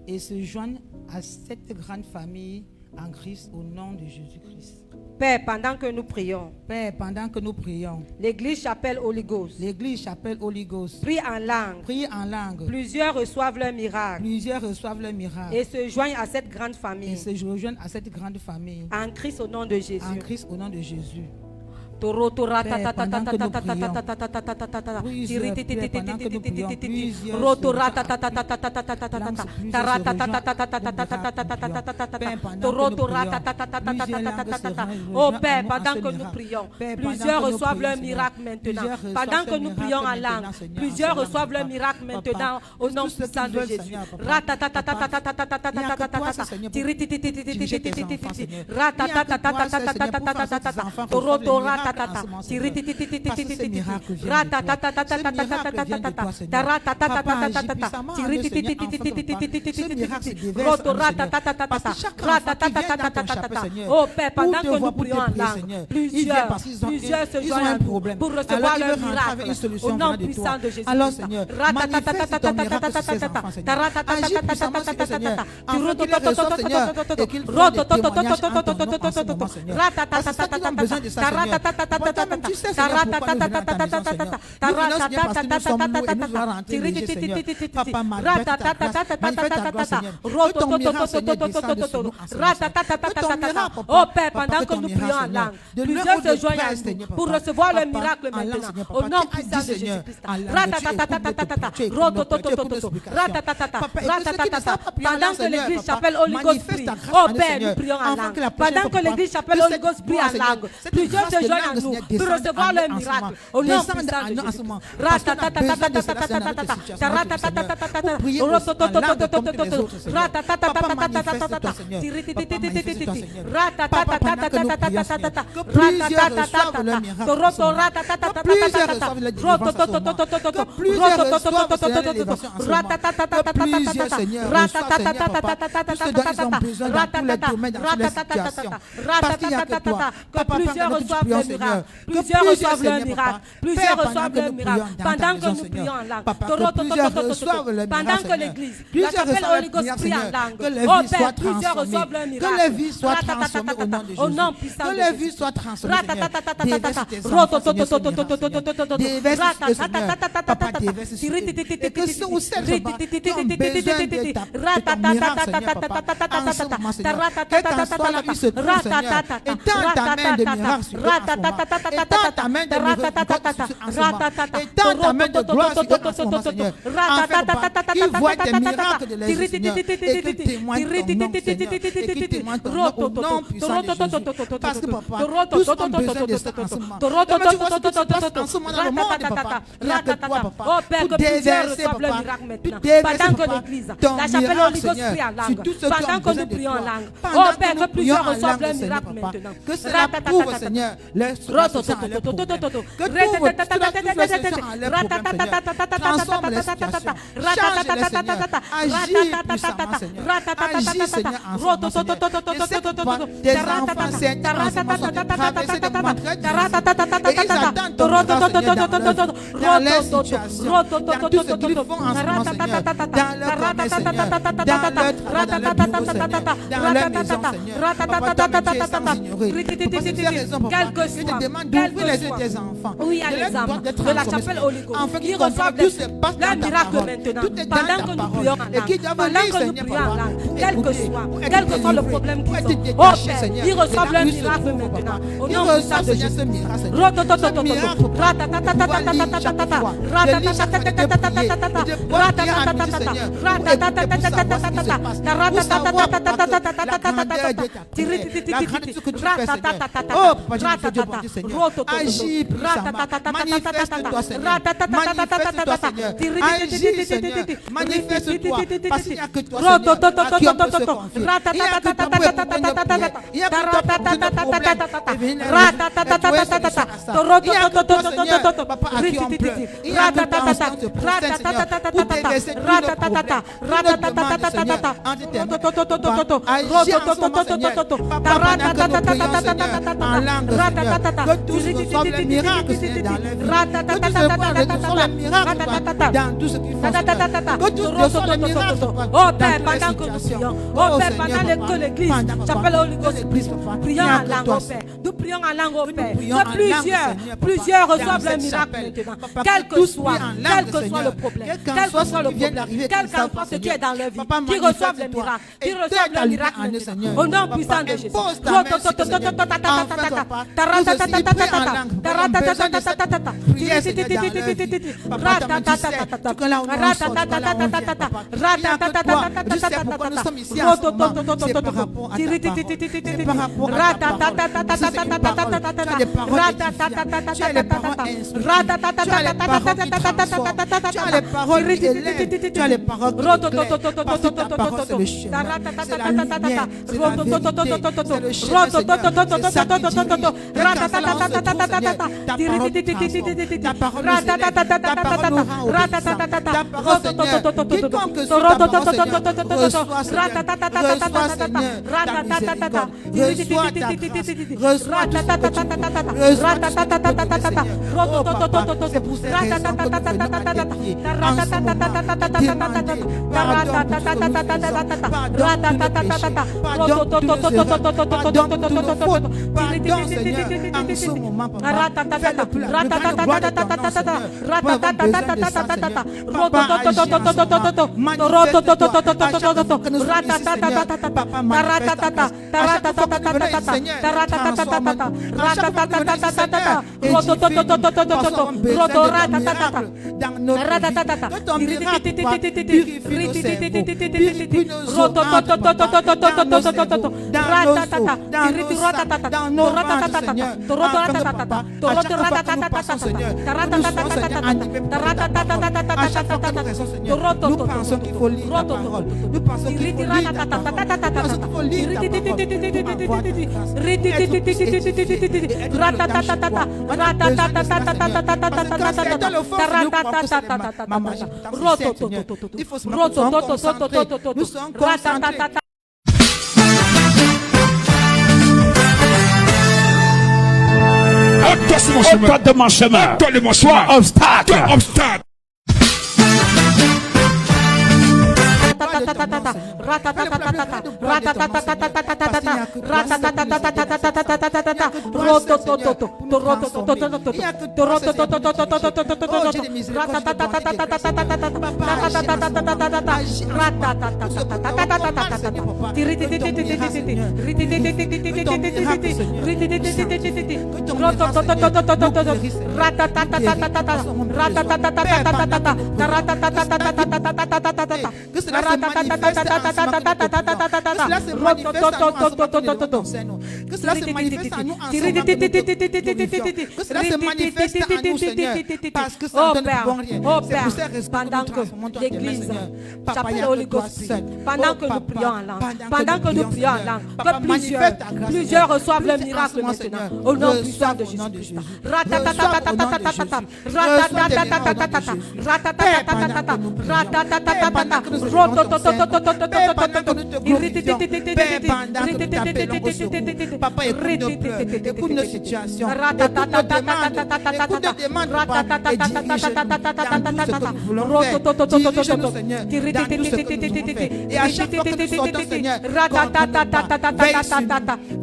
Speaker 6: et se joignent à cette grande famille en Christ au nom de Jésus-Christ.
Speaker 5: Père, pendant que nous prions,
Speaker 4: Père, pendant que nous prions,
Speaker 5: l'église chapelle Holy Ghost
Speaker 4: l'église chapelle Holy Ghost
Speaker 5: prie en langue.
Speaker 4: prie en langue.
Speaker 5: Plusieurs reçoivent leur miracle
Speaker 4: Plusieurs reçoivent le miracle
Speaker 5: et se joignent à cette grande
Speaker 4: et
Speaker 5: famille.
Speaker 4: se rejoignent à cette grande famille.
Speaker 5: En Christ au nom de Jésus.
Speaker 4: En Christ, au nom de Jésus.
Speaker 5: Toro tora ta ta ta ta
Speaker 4: pendant
Speaker 5: ta
Speaker 4: que
Speaker 5: ta
Speaker 4: nous
Speaker 5: ta ta
Speaker 4: prions,
Speaker 5: ta ta ta ta ta ta ta ta ta.
Speaker 4: plusieurs
Speaker 5: Tiri ti ti ti ti
Speaker 4: pendant
Speaker 5: ti
Speaker 4: que nous
Speaker 5: ti ti
Speaker 4: prions,
Speaker 5: ti ti ti.
Speaker 4: plusieurs
Speaker 5: Roto
Speaker 4: se
Speaker 5: ra ta ta ta ta ta ta ta ta ta ta ta.
Speaker 4: langues se
Speaker 5: Tara ta ta ta
Speaker 4: rejoignent
Speaker 5: ta ta ta ta ta ta ta ta ta ta ta ta ta ta ta.
Speaker 4: Père, pendant que
Speaker 5: Toroto
Speaker 4: nous
Speaker 5: ra ta
Speaker 4: prions,
Speaker 5: ta ta ta ta ta ta
Speaker 4: plusieurs
Speaker 5: ta ta
Speaker 4: langues
Speaker 5: ta ta.
Speaker 4: se
Speaker 5: Oh
Speaker 4: rejoignent
Speaker 5: Père,
Speaker 4: en nous
Speaker 5: pendant
Speaker 4: en ce
Speaker 5: que nous
Speaker 4: miracle.
Speaker 5: prions,
Speaker 4: Père,
Speaker 5: plusieurs
Speaker 4: pendant que nous
Speaker 5: reçoivent leur
Speaker 4: prions,
Speaker 5: miracle
Speaker 4: Seigneur,
Speaker 5: maintenant.
Speaker 4: plusieurs reçoivent
Speaker 5: Pendant
Speaker 4: ce
Speaker 5: que nous prions en
Speaker 4: miracle
Speaker 5: langue,
Speaker 4: maintenant, Seigneur,
Speaker 5: plusieurs
Speaker 4: en ce
Speaker 5: reçoivent leur
Speaker 4: langue,
Speaker 5: miracle
Speaker 4: Papa.
Speaker 5: maintenant au nom
Speaker 4: Tous ceux qui
Speaker 5: puissant de
Speaker 4: veulent,
Speaker 5: Jésus.
Speaker 4: Seigneur, Papa.
Speaker 5: Ra ta ta ta ta ta ta ta ta ta ta
Speaker 4: Il n'y a
Speaker 5: ta
Speaker 4: que
Speaker 5: ta
Speaker 4: toi,
Speaker 5: ta.
Speaker 4: Seigneur, pour
Speaker 5: Tiri ti ti ti ti ti ti
Speaker 4: diriger
Speaker 5: ti ti
Speaker 4: tes
Speaker 5: ti
Speaker 4: enfants,
Speaker 5: ti.
Speaker 4: Seigneur.
Speaker 5: Ra ta
Speaker 4: Il n'y
Speaker 5: ta
Speaker 4: a
Speaker 5: ta
Speaker 4: que
Speaker 5: ta
Speaker 4: toi,
Speaker 5: ta ta ta
Speaker 4: Seigneur,
Speaker 5: ta
Speaker 4: pour
Speaker 5: ta
Speaker 4: faire
Speaker 5: ta
Speaker 4: que
Speaker 5: ta
Speaker 4: tes
Speaker 5: ta.
Speaker 4: enfants
Speaker 5: Toro
Speaker 4: reçoivent
Speaker 5: to
Speaker 4: le
Speaker 5: ra ta
Speaker 4: miracle
Speaker 5: ta
Speaker 4: en
Speaker 5: ta.
Speaker 4: ce moment,
Speaker 5: Tiri ti ti ti ti ti
Speaker 4: Parce
Speaker 5: ti
Speaker 4: que
Speaker 5: ti
Speaker 4: ces
Speaker 5: ti.
Speaker 4: miracles viennent
Speaker 5: Ra
Speaker 4: de
Speaker 5: ta ta
Speaker 4: toi.
Speaker 5: ta ta ta
Speaker 4: Ce
Speaker 5: ta ta ta
Speaker 4: miracle
Speaker 5: ta
Speaker 4: vient
Speaker 5: ta
Speaker 4: de
Speaker 5: ta.
Speaker 4: toi, Seigneur.
Speaker 5: Tara ta ta ta
Speaker 4: Papa,
Speaker 5: ta ta
Speaker 4: agis
Speaker 5: ta ta.
Speaker 4: puissamment en
Speaker 5: Tiri
Speaker 4: eux,
Speaker 5: ti ti ti
Speaker 4: Seigneur,
Speaker 5: ti ti
Speaker 4: enfant
Speaker 5: ti
Speaker 4: de
Speaker 5: ti
Speaker 4: papa.
Speaker 5: ti ti ti
Speaker 4: Ce
Speaker 5: ti
Speaker 4: miracle
Speaker 5: ti.
Speaker 4: se déverse
Speaker 5: Roto
Speaker 4: en nous,
Speaker 5: ra ta
Speaker 4: Seigneur.
Speaker 5: ta ta ta ta
Speaker 4: Parce
Speaker 5: ta.
Speaker 4: que chaque
Speaker 5: Ra
Speaker 4: enfant
Speaker 5: ta ta
Speaker 4: qui
Speaker 5: ta
Speaker 4: vient
Speaker 5: ta
Speaker 4: dans
Speaker 5: ta
Speaker 4: ton
Speaker 5: ta ta
Speaker 4: chapeau,
Speaker 5: ta.
Speaker 4: Seigneur,
Speaker 5: Oh Père,
Speaker 4: pour
Speaker 5: pendant
Speaker 4: te
Speaker 5: que
Speaker 4: voir,
Speaker 5: nous
Speaker 4: pour te
Speaker 5: prions en
Speaker 4: prier,
Speaker 5: langue,
Speaker 4: Seigneur, ils viennent
Speaker 5: plusieurs
Speaker 4: parce qu'ils ont
Speaker 5: se
Speaker 4: ils ont un
Speaker 5: joignent à nous
Speaker 4: problème.
Speaker 5: pour
Speaker 4: Alors
Speaker 5: recevoir
Speaker 4: ils
Speaker 5: le
Speaker 4: veulent rentrer avec
Speaker 5: miracle
Speaker 4: une solution
Speaker 5: au nom
Speaker 4: venant de
Speaker 5: puissant
Speaker 4: toi.
Speaker 5: de Jésus.
Speaker 4: Alors Seigneur, manifeste ton miracle sur ces enfants, Seigneur. Agis puissamment sur eux, Seigneur. Afin qu'ils les reçoivent, Seigneur, et qu'ils prennent des témoignages en ton nom en ce moment, Seigneur. Parce que c'est qu'ils ont besoin de ça, Seigneur. Toi-même, tu sais, Seigneur, pourquoi nous venons dans ta maison, Seigneur. Nous venons, Seigneur, parce que nous sommes lourds et nous voulons rentrer léger, Seigneur. Papa, manifeste ta grâce, manifeste ta gloire, Seigneur. Que ton miracle, Seigneur, descende sur nous en ce moment, Seigneur. Que ton miracle, Papa,
Speaker 5: Oh Père,
Speaker 4: Papa,
Speaker 5: pendant
Speaker 4: que
Speaker 5: que
Speaker 4: ton
Speaker 5: nous
Speaker 4: miracle,
Speaker 5: prions en
Speaker 4: Seigneur,
Speaker 5: langue,
Speaker 4: de
Speaker 5: plusieurs
Speaker 4: loin ou
Speaker 5: se
Speaker 4: de
Speaker 5: joignent à
Speaker 4: près,
Speaker 5: nous
Speaker 4: Seigneur,
Speaker 5: pour
Speaker 4: Papa.
Speaker 5: recevoir le
Speaker 4: Papa,
Speaker 5: miracle
Speaker 4: en langue,
Speaker 5: maintenant.
Speaker 4: Seigneur,
Speaker 5: Au
Speaker 4: Papa.
Speaker 5: nom
Speaker 4: Tu as
Speaker 5: puissant
Speaker 4: dit,
Speaker 5: de
Speaker 4: Seigneur,
Speaker 5: Jésus-Christ.
Speaker 4: en langue, tu écoutes notre prière, tu écoutes nos supplications. Papa, et que ceux qui ne savent pas prier en
Speaker 5: Pendant
Speaker 4: langue,
Speaker 5: que
Speaker 4: Seigneur,
Speaker 5: l'église
Speaker 4: Papa,
Speaker 5: chapelle Holy Ghost
Speaker 4: manifeste
Speaker 5: prie.
Speaker 4: ta grâce
Speaker 5: Oh
Speaker 4: en eux,
Speaker 5: Père,
Speaker 4: Seigneur.
Speaker 5: nous prions en
Speaker 4: Afin
Speaker 5: langue.
Speaker 4: que la prochaine
Speaker 5: Pendant
Speaker 4: fois,
Speaker 5: que l'église
Speaker 4: Papa,
Speaker 5: chapelle
Speaker 4: que
Speaker 5: Holy
Speaker 4: cette
Speaker 5: Ghost prie
Speaker 4: gloire,
Speaker 5: en
Speaker 4: Seigneur,
Speaker 5: langue.
Speaker 4: cette
Speaker 5: Plusieurs
Speaker 4: grâce
Speaker 5: se
Speaker 4: de
Speaker 5: joignent à
Speaker 4: langue,
Speaker 5: nous
Speaker 4: Seigneur,
Speaker 5: pour
Speaker 4: descende
Speaker 5: recevoir
Speaker 4: en
Speaker 5: le
Speaker 4: nous en ce
Speaker 5: miracle.
Speaker 4: moment.
Speaker 5: Au nom
Speaker 4: Descende
Speaker 5: puissant
Speaker 4: en
Speaker 5: de
Speaker 4: nous en ce
Speaker 5: Jésus.
Speaker 4: moment. Parce qu'on a besoin de cela, Seigneur, dans notre situation, notre vie, Seigneur. Pour prier en langue comme les autres, Seigneur. Papa, manifeste-toi, Seigneur. Papa, manifeste-toi, Seigneur. Papa, pendant que nous prions, Seigneur, que plusieurs reçoivent le miracle en ce moment. Que plusieurs reçoivent la délivrance en ce moment. Que plusieurs reçoivent, Seigneur, l'élévation en ce moment. Que plusieurs, Seigneur, reçoivent, Seigneur, Papa, tout ce dont ils ont besoin dans tous les domaines, dans toutes les situations. Parce qu'il n'y a que toi. Papa,
Speaker 5: Plusieurs
Speaker 4: pendant que tu
Speaker 5: reçoivent
Speaker 4: prions,
Speaker 5: le
Speaker 4: Seigneur,
Speaker 5: miracle.
Speaker 4: que
Speaker 5: Plusieurs reçoivent le
Speaker 4: Seigneur,
Speaker 5: miracle.
Speaker 4: Papa,
Speaker 5: Plusieurs
Speaker 4: Père,
Speaker 5: reçoivent
Speaker 4: pendant
Speaker 5: le
Speaker 4: que nous
Speaker 5: miracle.
Speaker 4: prions dans ta
Speaker 5: Pendant que
Speaker 4: maison,
Speaker 5: nous
Speaker 4: Seigneur,
Speaker 5: prions en langue.
Speaker 4: Papa, que plusieurs reçoivent le
Speaker 5: Pendant
Speaker 4: miracle,
Speaker 5: que
Speaker 4: Seigneur.
Speaker 5: l'église, la
Speaker 4: Plusieurs
Speaker 5: chapelle
Speaker 4: reçoivent
Speaker 5: Holy
Speaker 4: le
Speaker 5: Ghost
Speaker 4: miracle,
Speaker 5: prie en
Speaker 4: Seigneur.
Speaker 5: langue.
Speaker 4: Que les
Speaker 5: Oh
Speaker 4: vies soient
Speaker 5: Père, plusieurs
Speaker 4: transformées.
Speaker 5: reçoivent le miracle.
Speaker 4: Que les vies soient transformées au nom de Jésus.
Speaker 5: Au nom puissant
Speaker 4: Que
Speaker 5: de
Speaker 4: les
Speaker 5: Jésus.
Speaker 4: vies soient transformées, Seigneur. Déverse tes enfants, Seigneur, ce miracle, Seigneur. Déverse sur eux, Seigneur. Papa, déverse sur eux. Et que ceux ou celles, Papa, qui ont besoin de ton miracle, Seigneur, Papa, en ce moment, Seigneur. Quel qu'en soit la vie se trouve, Seigneur. Étends ta main de miracle sur eux en ce moment. Étends ta main de miracle en ce moment. Étends ta main de gloire sur eux en ce moment, Seigneur. Afin, Papa, qu'ils voient tes miracles de les Seigneur. Et qu'ils témoignent ton nom, Seigneur. Et qu'ils témoignent ton nom au nom puissant de Jésus. Parce que, Papa, tous ont besoin de ça en ce moment. Tellement tu vois ce qui se passe en ce moment dans le monde, Papa. Il n'y a que toi, Papa.
Speaker 5: Oh Père,
Speaker 4: Pour
Speaker 5: que plusieurs
Speaker 4: déverser,
Speaker 5: reçoivent le
Speaker 4: Papa.
Speaker 5: miracle
Speaker 4: Pour
Speaker 5: maintenant.
Speaker 4: déverser,
Speaker 5: Pendant que
Speaker 4: Papa,
Speaker 5: l'église,
Speaker 4: ton
Speaker 5: la chapelle
Speaker 4: miracle,
Speaker 5: Holy Ghost
Speaker 4: Seigneur,
Speaker 5: prie en
Speaker 4: sur
Speaker 5: langue.
Speaker 4: tous ceux qui
Speaker 5: Pendant
Speaker 4: ont
Speaker 5: que
Speaker 4: besoin
Speaker 5: nous
Speaker 4: de
Speaker 5: prions en
Speaker 4: toi.
Speaker 5: langue.
Speaker 4: Pendant
Speaker 5: Oh
Speaker 4: que
Speaker 5: Père,
Speaker 4: nous
Speaker 5: que
Speaker 4: prions
Speaker 5: plusieurs
Speaker 4: en
Speaker 5: reçoivent
Speaker 4: langue,
Speaker 5: le
Speaker 4: Seigneur,
Speaker 5: miracle
Speaker 4: Papa.
Speaker 5: maintenant.
Speaker 4: Que cela prouve, Seigneur, leur solution à leurs problèmes. Que trouve la solution à leurs problèmes, Seigneur. Transforme les situations. Change les, Seigneur. Agis puissamment, Seigneur. Agis, Seigneur, en ce moment, Seigneur. Je sais que toi, tes enfants, Seigneur, en ce moment, sont traversés des moments très difficiles. Et ils attendent ton miracle, Seigneur, dans leur situation, dans tout ce qu'ils font en ce moment, Seigneur. Dans leur commerce, Seigneur. Dans leur travail, dans leur bureau, Seigneur. Dans leur maison, Seigneur. Papa, toi-même, tu es sans ignorer. Pour ces raisons, Papa, je te demande d'ouvrir les yeux de tes enfants.
Speaker 5: Oui, à
Speaker 4: De leur
Speaker 5: l'examen
Speaker 4: donner
Speaker 5: de la chapelle Holy Ghost.
Speaker 4: Afin qu'ils
Speaker 5: Ils reçoivent
Speaker 4: comprennent tout se passe
Speaker 5: leur
Speaker 4: dans ta
Speaker 5: miracle
Speaker 4: parole.
Speaker 5: maintenant.
Speaker 4: Tout est dans
Speaker 5: Pendant
Speaker 4: ta
Speaker 5: que nous
Speaker 4: parole.
Speaker 5: prions en
Speaker 4: Et qu'ils doivent
Speaker 5: langue. Pendant
Speaker 4: lire,
Speaker 5: que nous
Speaker 4: Seigneur,
Speaker 5: prions en
Speaker 4: Papa,
Speaker 5: langue.
Speaker 4: pour
Speaker 5: Quel que
Speaker 4: écouter,
Speaker 5: soit,
Speaker 4: pour être
Speaker 5: quel que soit le
Speaker 4: délivré,
Speaker 5: problème
Speaker 4: pour
Speaker 5: qu'ils
Speaker 4: être
Speaker 5: ont. Oh
Speaker 4: détaché,
Speaker 5: Père,
Speaker 4: Seigneur.
Speaker 5: ils reçoivent
Speaker 4: Et
Speaker 5: leur
Speaker 4: la vie se
Speaker 5: miracle
Speaker 4: trouve,
Speaker 5: maintenant.
Speaker 4: Papa.
Speaker 5: Au
Speaker 4: Ils
Speaker 5: nom puissant
Speaker 4: reçoivent,
Speaker 5: de
Speaker 4: Seigneur,
Speaker 5: Jésus.
Speaker 4: ce miracle, Seigneur. Ce miracle, Papa, de pouvoir lire chaque fois. De lire chaque fois et de prier. Et de pouvoir prier à midi, Seigneur. Pour écouter, pour savoir ce qui se passe. Pour savoir, Papa, que la grandeur de ta prière, la grandeur de ce que tu fais, Seigneur. Oh, Papa, je te dis, bon Dieu, Seigneur. Agis puissamment. Manifeste-toi, Seigneur. Manifeste-toi, Seigneur. Agis, Seigneur. Manifeste-toi. Parce qu'il n'y a que toi, Seigneur, à qui on peut se confier. Il n'y a que toi pour écouter nos prières. Il n'y a que toi pour résoudre nos problèmes. Et venir les trouver solution à ça. Il n'y a que toi, Seigneur, Papa, à qui on pleure. Il n'y a que toi, Seigneur, on se procède, Seigneur, pour déverser tous nos problèmes. Tous nos demandes, Seigneur, entre tes mains. Papa, agis en ce moment, Seigneur. Papa, pendant que nous prions, Seigneur, en langue, Seigneur,
Speaker 6: Que tous reçoivent le miracle, Seigneur, dans leur vie. Que tous reçoivent le miracle dans tout ce qu'ils font, Seigneur. Que tous reçoivent le miracle
Speaker 5: Oh Père, pendant que nous prions, oh Père, pendant que l'église, j'appelle Holy Ghost, prions en langue, oh Père. Nous prions en langue, oh Père. Que plusieurs reçoivent le miracle maintenant. Quel que soit le problème, quel que soit le problème, quel qu'importe ce qui est dans leur vie, qui reçoivent le miracle, qui reçoivent le miracle maintenant. Au nom puissant de Jésus.
Speaker 6: Nous pensons qu'il faut lire la parole. Nous pensons qu'il faut lire la parole. Il faut se concentrer. Nous sommes concentrés.
Speaker 2: Ôte-toi de mon chemin. Toi, obstacle.
Speaker 6: Que cela se manifeste à nous ensemble. Que cela se manifeste à nous, Seigneur. Parce que ça ne donne bon rien. C'est pour ces raisons
Speaker 5: pendant que l'église, j'appelle Holy Ghost, pendant que nous prions en langue, pendant que nous prions en langue, que plusieurs reçoivent le miracle maintenant. Au nom puissant de Jésus.
Speaker 6: Papa, écoute nos situations, écoute nos demandes, et dirige-nous dans tout ce que nous voulons faire. Dirige-nous, Seigneur, dans tout ce que nous voulons faire. Et à chaque fois que nous sortons, Seigneur,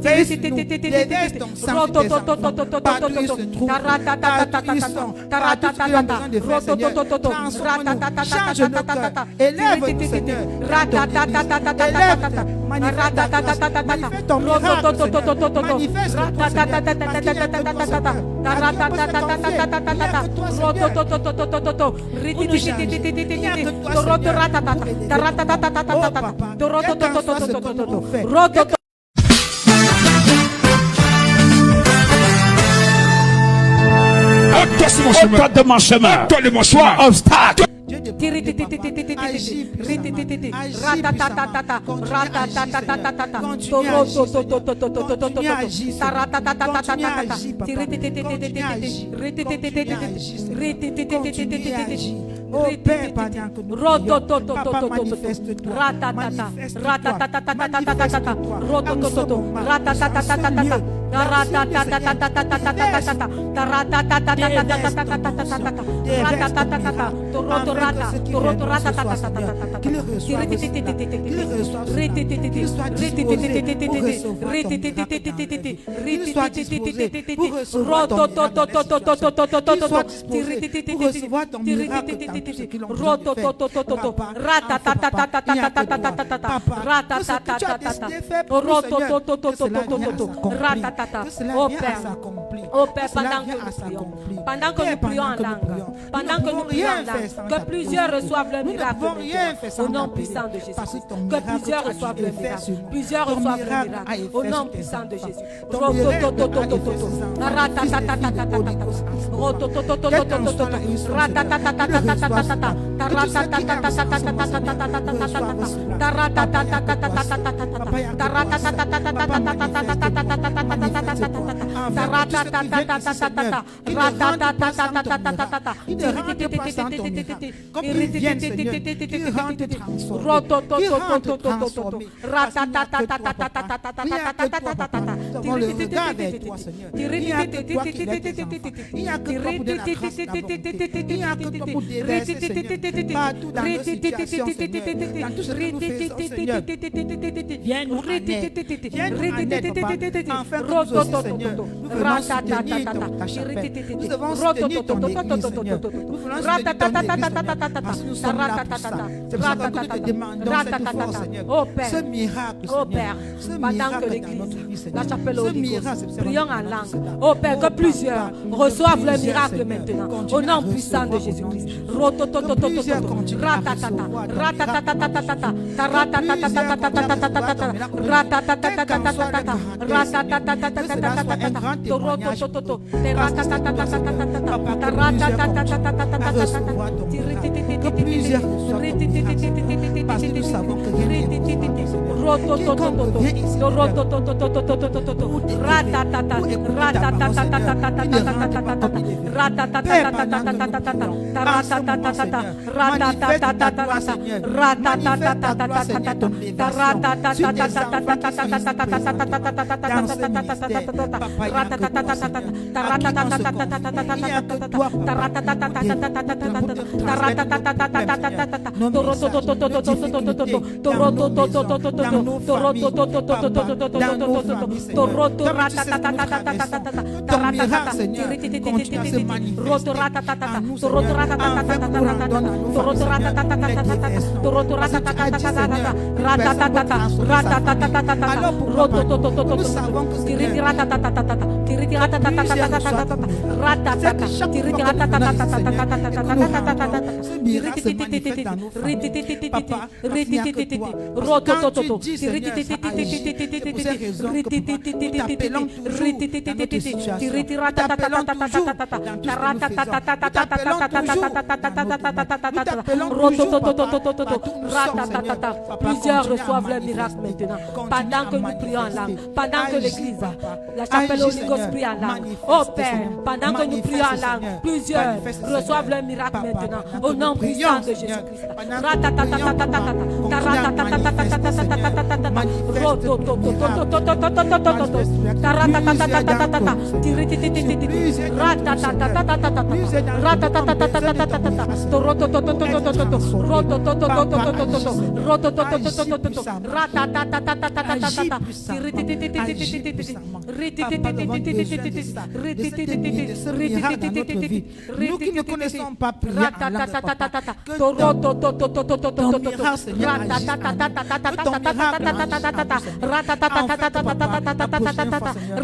Speaker 6: veille sur nous, déverse ton sang, partout où il se trouve, partout où ils sont, partout où ils ont besoin de faire, Seigneur, transforme-nous, change nos cœurs, élève-nous, Seigneur, élève-nous, manifeste ton miracle, Seigneur, manifeste-toi, Seigneur, parce qu'il y a que toi, Seigneur, à qui on peut se confier, il n'y a que toi, Seigneur, pour nous changer, il n'y a que toi, Seigneur, pour aider, oh Papa, quel qu'en soit ce que nous faisons,
Speaker 2: Ôte-toi de mon chemin. Toi, obstacle.
Speaker 6: Oh Père, pendant que nous prions, Papa, manifeste-toi, manifeste-toi, manifeste-toi,
Speaker 5: Oh Père, pendant que nous prions en langue, pendant que nous prions en langue, que plusieurs reçoivent le miracle au nom puissant de Jésus. Que plusieurs reçoivent le miracle. Plusieurs reçoivent le miracle au nom puissant de Jésus.
Speaker 6: Nous devons soutenir ton Église, Seigneur. Nous voulons soutenir ton Église, parce que nous sommes là pour ça. C'est pour ça que nous te demandons cette fois, Seigneur, ce miracle, Seigneur.
Speaker 5: Pendant que l'Église, la chapelle Holy Ghost, prions en langue. Oh Père, que plusieurs reçoivent le miracle maintenant. Au nom puissant de Jésus-Christ. Plusieurs reçoivent le miracle maintenant. Pendant que nous prions en langue, pendant que l'Église, la chapelle Holy Ghost prie en langue. Oh Père, pendant que nous prions en langue, plusieurs reçoivent le miracle maintenant. Au nom puissant de Jésus-Christ.
Speaker 6: Nous qui ne connaissons pas prier en langue, que ton miracle, Seigneur, agisse en nous. Que ton miracle agisse en nous, Seigneur. En fait, papa, la prochaine fois, Seigneur,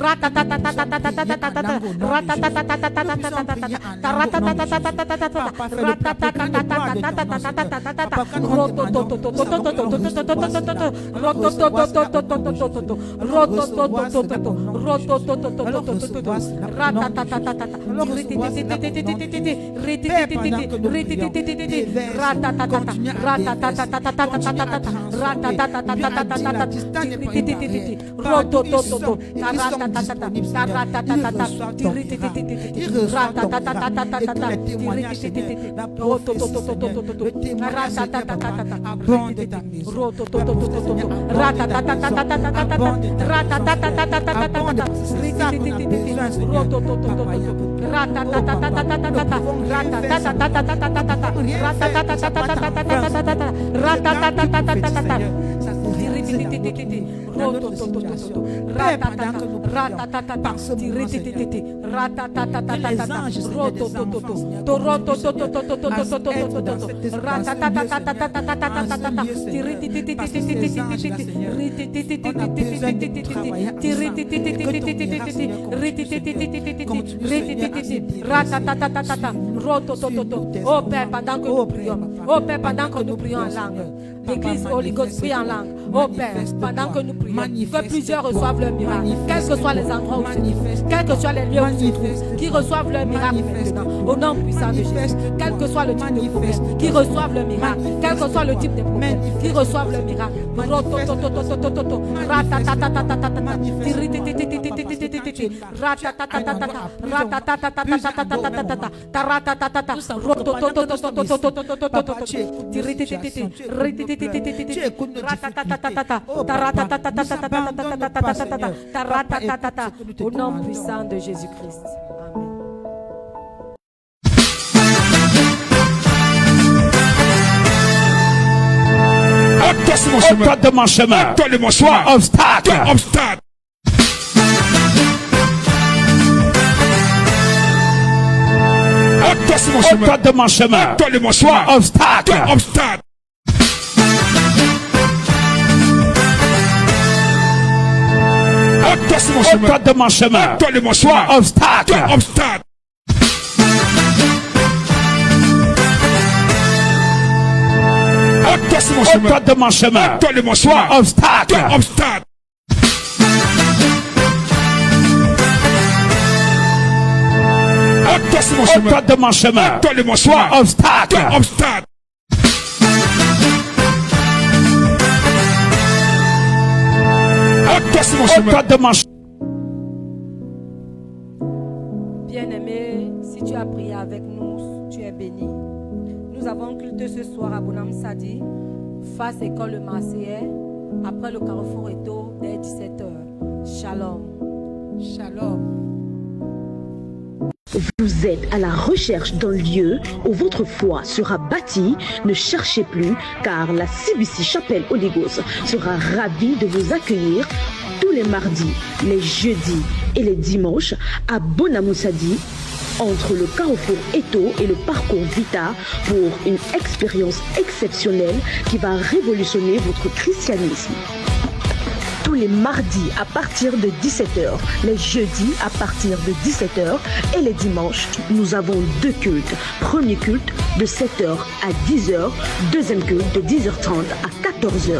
Speaker 5: Oh Père, pendant que nous prions, oh Père, pendant que nous prions en langue, l'Église Holy Ghost prie en langue. Oh Père, pendant que nous prions, que plusieurs reçoivent leur miracle, quels que soient les endroits où ils se trouvent, quels que soient les lieux où ils se trouvent, qui reçoivent leur miracle maintenant, au nom puissant de Jésus, quel que soit le type de prophète, qui reçoivent le miracle, quel que soit le type de prophète, qui reçoivent le miracle. Au nom puissant de Jésus-Christ.
Speaker 2: Ôte de mon chemin. Toi, obstacle. Ôte de mon chemin. Toi, obstacle. Ôte de mon chemin. Toi, obstacle. Ôte de mon chemin. Toi, obstacle. Ôte de mon chemin. Toi, obstacle.
Speaker 5: Bien-aimé, si tu as prié avec nous, tu es béni. Nous avons culte ce soir à Bonham Sadi, face école Le Marseillais, après le carrefour Eto, dès 17h. Shalom.
Speaker 6: Shalom.
Speaker 1: Vous êtes à la recherche d'un lieu où votre foi sera bâtie. Ne cherchez plus, car la CBC Chapelle Holy Ghost sera ravie de vous accueillir tous les mardis, les jeudis et les dimanches à Bonamoussadi, entre le carrefour Eto et le parcours Vita, pour une expérience exceptionnelle qui va révolutionner votre christianisme. Tous les mardis à partir de 17h, les jeudis à partir de 17h et les dimanches, nous avons deux cultes. Premier culte de 7h à 10h, deuxième culte de 10h30 à 14h.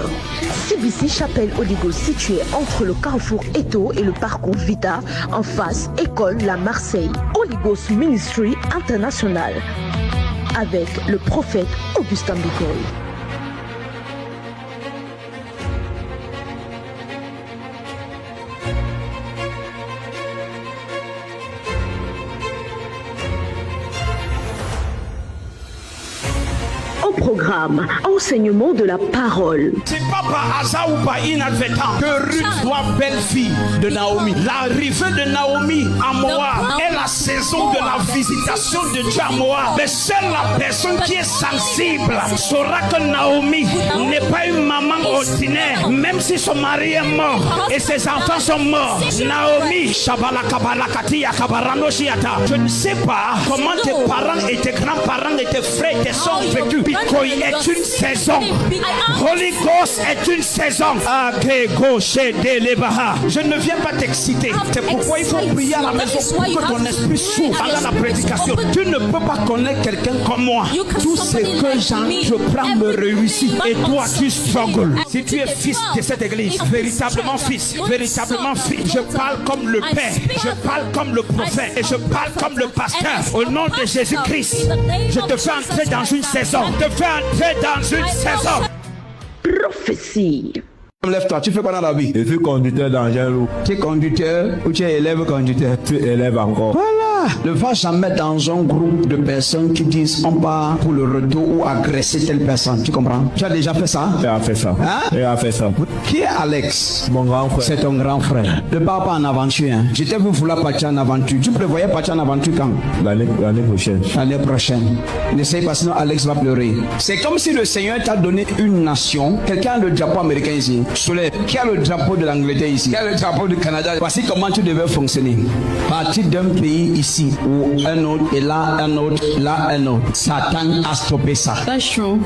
Speaker 1: CBC Chapelle Holy Ghost, située entre le carrefour Eto et le parcours Vita, en face École La Marseille. Holy Ghost Ministry International, avec le prophète Augustin Bicol. Programme enseignement de la parole.
Speaker 2: C'est pas par hasard ou par inadvertance que Ruth soit belle-fille de Naomi. L'arrivée de Naomi à Moab est la saison de la visitation de Dieu à Moab. Mais seule la personne qui est sensible saura que Naomi n'est pas une maman ordinaire, même si son mari est mort et ses enfants sont morts. Naomi, je ne sais pas comment tes parents et tes grands-parents et tes frères et tes soeurs ont vécu. est une saison. Holy Ghost est une saison. Je ne viens pas t'exciter. C'est pourquoi il faut prier à la maison pour que ton esprit s'ouvre pendant la prédication. Tu ne peux pas connaître quelqu'un comme moi. Tout ce que je prends me réussit. Et toi, tu struggles. Si tu es fils de cette église, véritablement fils, je parle comme le Père, je parle comme le prophète et je parle comme le pasteur. Au nom de Jésus-Christ, je te fais entrer dans une saison.
Speaker 1: Prophétie.
Speaker 7: Lève-toi, tu fais quoi dans la vie?
Speaker 8: Je suis conducteur d'engin lourd.
Speaker 7: Tu es conducteur ou tu es élève conducteur?
Speaker 8: Tu es élève encore.
Speaker 7: Voilà. Ne va jamais dans un groupe de personnes qui disent on part pour le retour ou agresser telle personne. Tu comprends? Tu as déjà fait ça?
Speaker 8: Il a fait ça.
Speaker 7: Hein?
Speaker 8: Il a fait ça.
Speaker 7: Qui est Alex?
Speaker 8: Mon grand frère.
Speaker 7: C'est ton grand frère. Ne pars pas en aventure. Hein. Je t'ai vu vouloir partir en aventure. Tu prévoyais partir en aventure quand?
Speaker 8: L'année prochaine.
Speaker 7: L'année prochaine. N'essaye pas, sinon Alex va pleurer. C'est comme si le Seigneur t'a donné une nation. Quelqu'un a le drapeau américain ici. Soleil. Qui a le drapeau de l'Angleterre ici? Qui a le drapeau du Canada? Voici comment tu devais fonctionner. Partir d'un pays ici ou un autre et là un autre, là un autre. Satan a stoppé ça.
Speaker 9: That's true.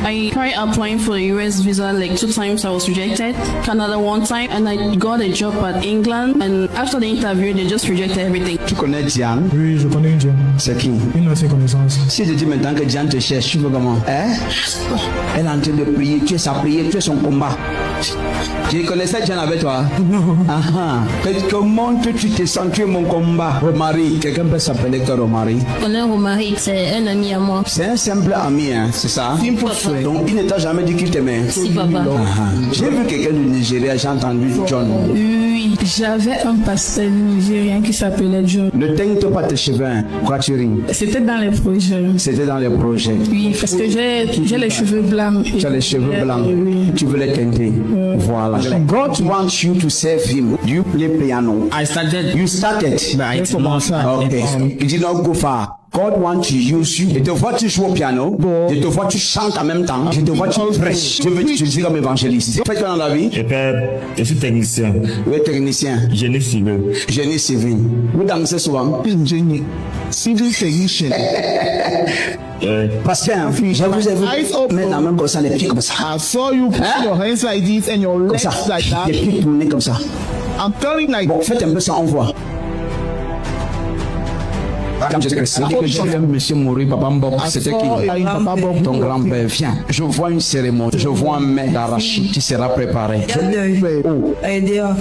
Speaker 9: I tried applying for the US visa like 2 times. I was rejected. Canada 1 time, and I got a job at England. And after the interview, they just rejected everything.
Speaker 7: Tu connais Diane?
Speaker 3: Oui, je connais une Diane.
Speaker 7: C'est qui?
Speaker 3: Une ancienne connaissance.
Speaker 7: Si je dis maintenant que Diane te cherche, tu veux comment? Hein? Elle est en train de prier. Tu es sa prière, tu es son combat. Tu connaissais Diane avec toi?
Speaker 3: Non.
Speaker 7: Comment tu te sens? Tu es mon combat. Romary. Quelqu'un peut s'appeler que Romary?
Speaker 9: Je connais Romary, c'est un ami à moi.
Speaker 7: C'est un simple ami, hein, c'est ça? Donc il ne t'a jamais dit qu'il t'aimait?
Speaker 9: Si, papa.
Speaker 7: J'ai vu quelqu'un du Nigeria, j'ai entendu John.
Speaker 9: Oui, j'avais un pasteur nigérien qui s'appelait John.
Speaker 7: Ne teinte pas tes cheveux, hein. Pourquoi tu ris?
Speaker 9: C'était dans les projets.
Speaker 7: C'était dans les projets.
Speaker 9: Oui, parce que j'ai les cheveux blancs.
Speaker 7: Tu as les cheveux blancs.
Speaker 9: Oui.
Speaker 7: Tu veux les teinter. Voilà. God wants you to serve him. Do you play piano?
Speaker 10: I started.
Speaker 7: You started.
Speaker 10: But it's more.
Speaker 7: Okay. You did not go far. God wants to use you. Je te vois tu joues au piano. Je te vois tu chantes en même temps. Je te vois tu prêches. Je veux t'utiliser comme évangéliste. Fais quoi dans la vie?
Speaker 8: Je suis technicien.
Speaker 7: Oui, technicien.
Speaker 8: Génie civil.
Speaker 7: Génie civil. Vous dansez souvent?
Speaker 10: Civil technician.
Speaker 7: Parce que je vous ai vu mettre la main comme ça, les pieds comme ça.
Speaker 10: I saw you put your hands like this and your
Speaker 7: Comme
Speaker 10: legs
Speaker 7: ça.
Speaker 10: like that.
Speaker 7: Les pieds tournés comme ça.
Speaker 10: I'm telling like.
Speaker 7: Bon, faites un peu ça, on voit. Quand je dis que j'ai vu un monsieur mourir, Papa Mbok, c'était qui? Ton grand-père. Viens, je vois une cérémonie, je vois un mets d'arachide qui sera préparé. Oh.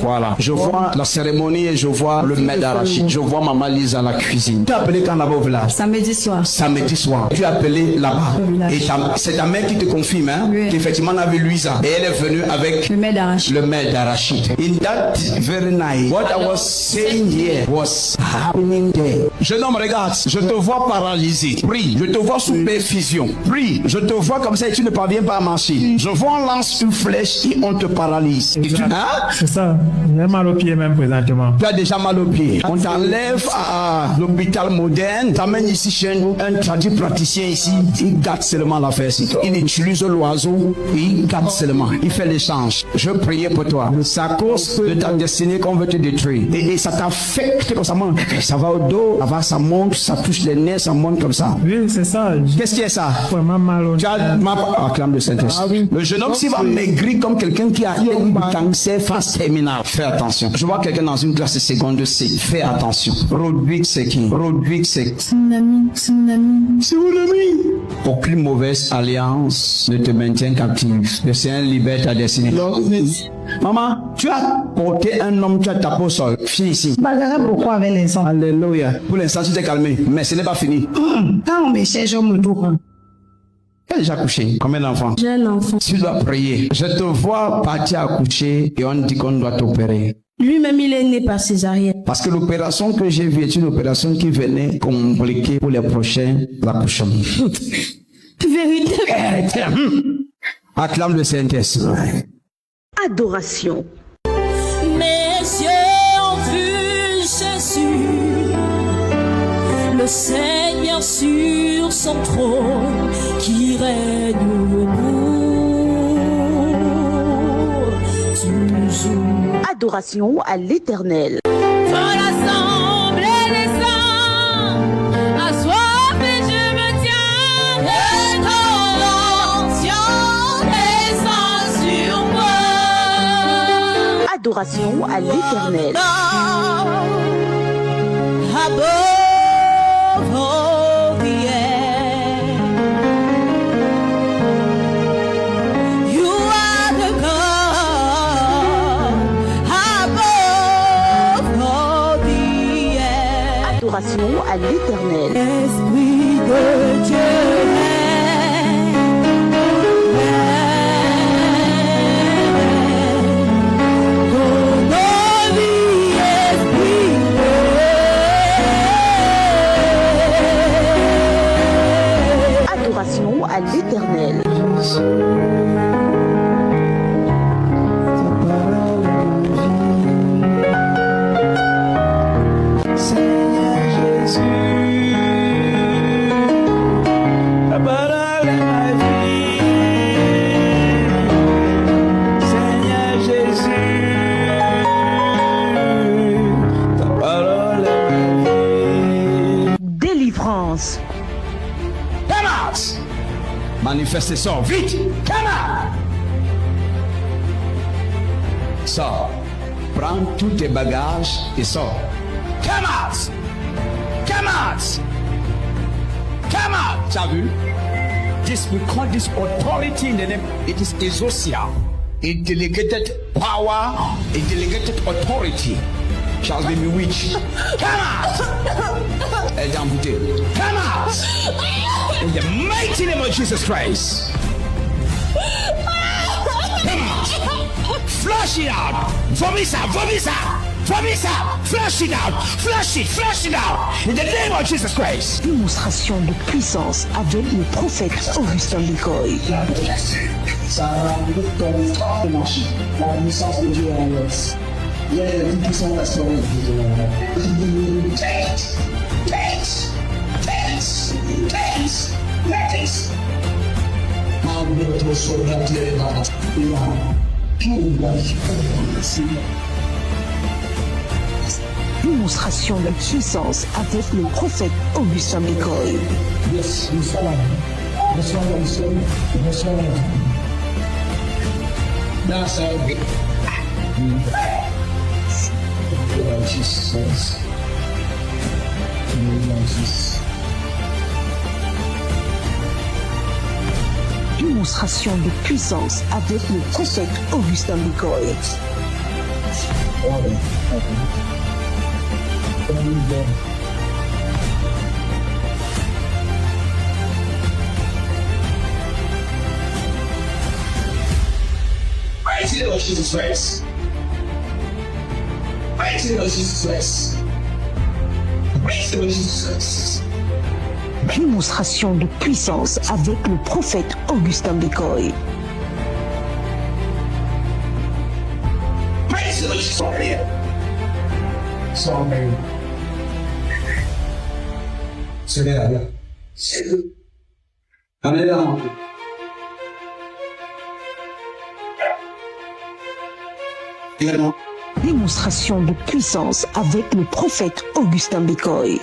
Speaker 7: Voilà, je vois la cérémonie et je vois le mets d'arachide. Je vois Maman Lise à la cuisine. Tu as appelé quand là-bas au village?
Speaker 9: Samedi soir.
Speaker 7: Samedi soir. Tu as appelé là-bas. Et c'est ta mère qui te confirme, hein?
Speaker 9: Oui.
Speaker 7: Qu'effectivement, on avait Louisa. Et elle est venue avec
Speaker 9: Le mets d'arachide.
Speaker 7: le mets d'arachide. In that very night, what I was saying here was happening there. Jeune homme, regarde, je te vois paralysé. Prie, je te vois sous perfusion. Prie, je te vois comme ça et tu ne parviens pas à marcher. Je vois on lance une flèche et on te paralyse. Et tu, hein?
Speaker 3: C'est ça. J'ai mal au pied même présentement.
Speaker 7: Tu as déjà mal au pied. On t'enlève à l'hôpital moderne, t'amènes ici chez un traduit praticien ici. Il gâte seulement l'affaire ici. Il utilise l'oiseau et il gâte seulement. Il fait l'échange. Je priais pour toi. C'est à cause de ta destinée qu'on veut te détruire. Et ça t'affecte comme ça. Ça va au dos, ça monte, ça touche les nerfs, ça monte comme ça.
Speaker 3: Oui, c'est ça.
Speaker 7: Qu'est-ce qui est ça?
Speaker 3: Vraiment mal au
Speaker 7: Tu as acclame le Saint-Esprit. Le jeune homme, s'il va maigrir comme quelqu'un qui a un cancer phase terminale, fais attention. Je vois quelqu'un dans une classe de seconde C. Fais attention. Rodrigue, c'est qui? Rodrigue, c'est
Speaker 9: mon ami. C'est mon ami.
Speaker 7: C'est mon ami. Aucune mauvaise alliance ne te maintient captif. Le Seigneur libère ta destinée. Maman, tu as porté un homme, tu as tapé au sol. Viens ici.
Speaker 11: Pourquoi avec les hommes?
Speaker 7: Alléluia. Pour l'instant, tu t'es calmé, mais ce n'est pas fini.
Speaker 11: Quand on me cherche, on me trouve.
Speaker 7: Tu as déjà couché? Combien d'enfants?
Speaker 9: J'ai un enfant.
Speaker 7: Tu dois prier. Je te vois partir à coucher et on dit qu'on doit t'opérer.
Speaker 9: Lui-même, il est né par césarienne.
Speaker 7: Parce que l'opération que j'ai vue est une opération qui venait compliquer pour les prochains accouchements.
Speaker 9: Vérité.
Speaker 7: Acclame le Saint-Esprit.
Speaker 1: Adoration.
Speaker 12: Mes yeux ont vu Jésus, le Seigneur sur son trône, qui règne toujours.
Speaker 1: Adoration à l'Éternel.
Speaker 12: Assoiffé, je me tiens de ton
Speaker 1: Adoration à l'Éternel.
Speaker 12: Above all the air, you are the God above all the air.
Speaker 1: Adoration à l'Éternel.
Speaker 12: Esprit de Dieu.
Speaker 1: À l'Éternel.
Speaker 2: Seigneur Jésus, ta parole est ma vie. Seigneur Jésus, ta parole est ma vie.
Speaker 1: Délivrance.
Speaker 7: Manifestez ça, vite! Sors. Prends tous tes bagages et sors. Come out! Tu as vu? We call this authority in the name. It is exousia. A delegated power, a delegated authority shall be bewitched. Come out! Come out! In the mighty name of Jesus Christ. Come out! Flush it out! Vomit out! Flush it out! Flush it out! In the name of Jesus Christ.
Speaker 1: Démonstration de puissance avec le prophète Augustin Bicoy.
Speaker 13: Ça rajoute ton marché. La puissance de Dieu en l'os. Il y a une puissance restaurée.
Speaker 1: Démonstration de puissance avec le prophète Augustin Bicoy. Démonstration de puissance avec le prophète Augustin Bicoy.
Speaker 13: Mighty Lord Jesus Christ. Mighty Lord Jesus Christ. Mighty Lord Jesus Christ.
Speaker 1: Démonstration de puissance avec le prophète Augustin Bicoy.
Speaker 13: Mighty Lord Jesus Christ. Sorry. C'est là. C'est là. Amenez la main.
Speaker 1: Démonstration de puissance avec le prophète Augustin Bicoy.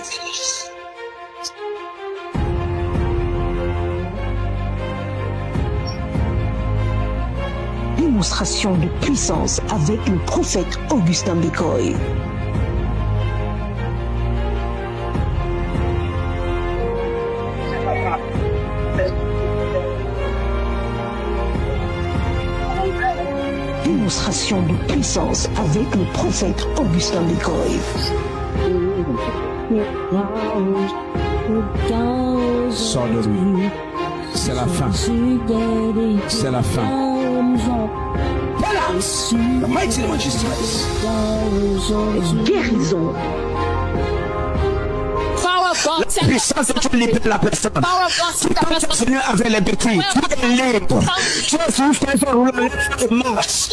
Speaker 1: Démonstration de puissance avec le prophète Augustin Bicoy. Démonstration de puissance avec le prophète Augustin Bicoy.
Speaker 7: Sors de lui. C'est la fin. C'est la fin.
Speaker 2: Balance. The mighty name of Jesus Christ.
Speaker 1: Guérison.
Speaker 7: La puissance de Dieu libère la personne. Tu es venu avec les béquilles. Tu es libre. Tu es juste un jour où la marche.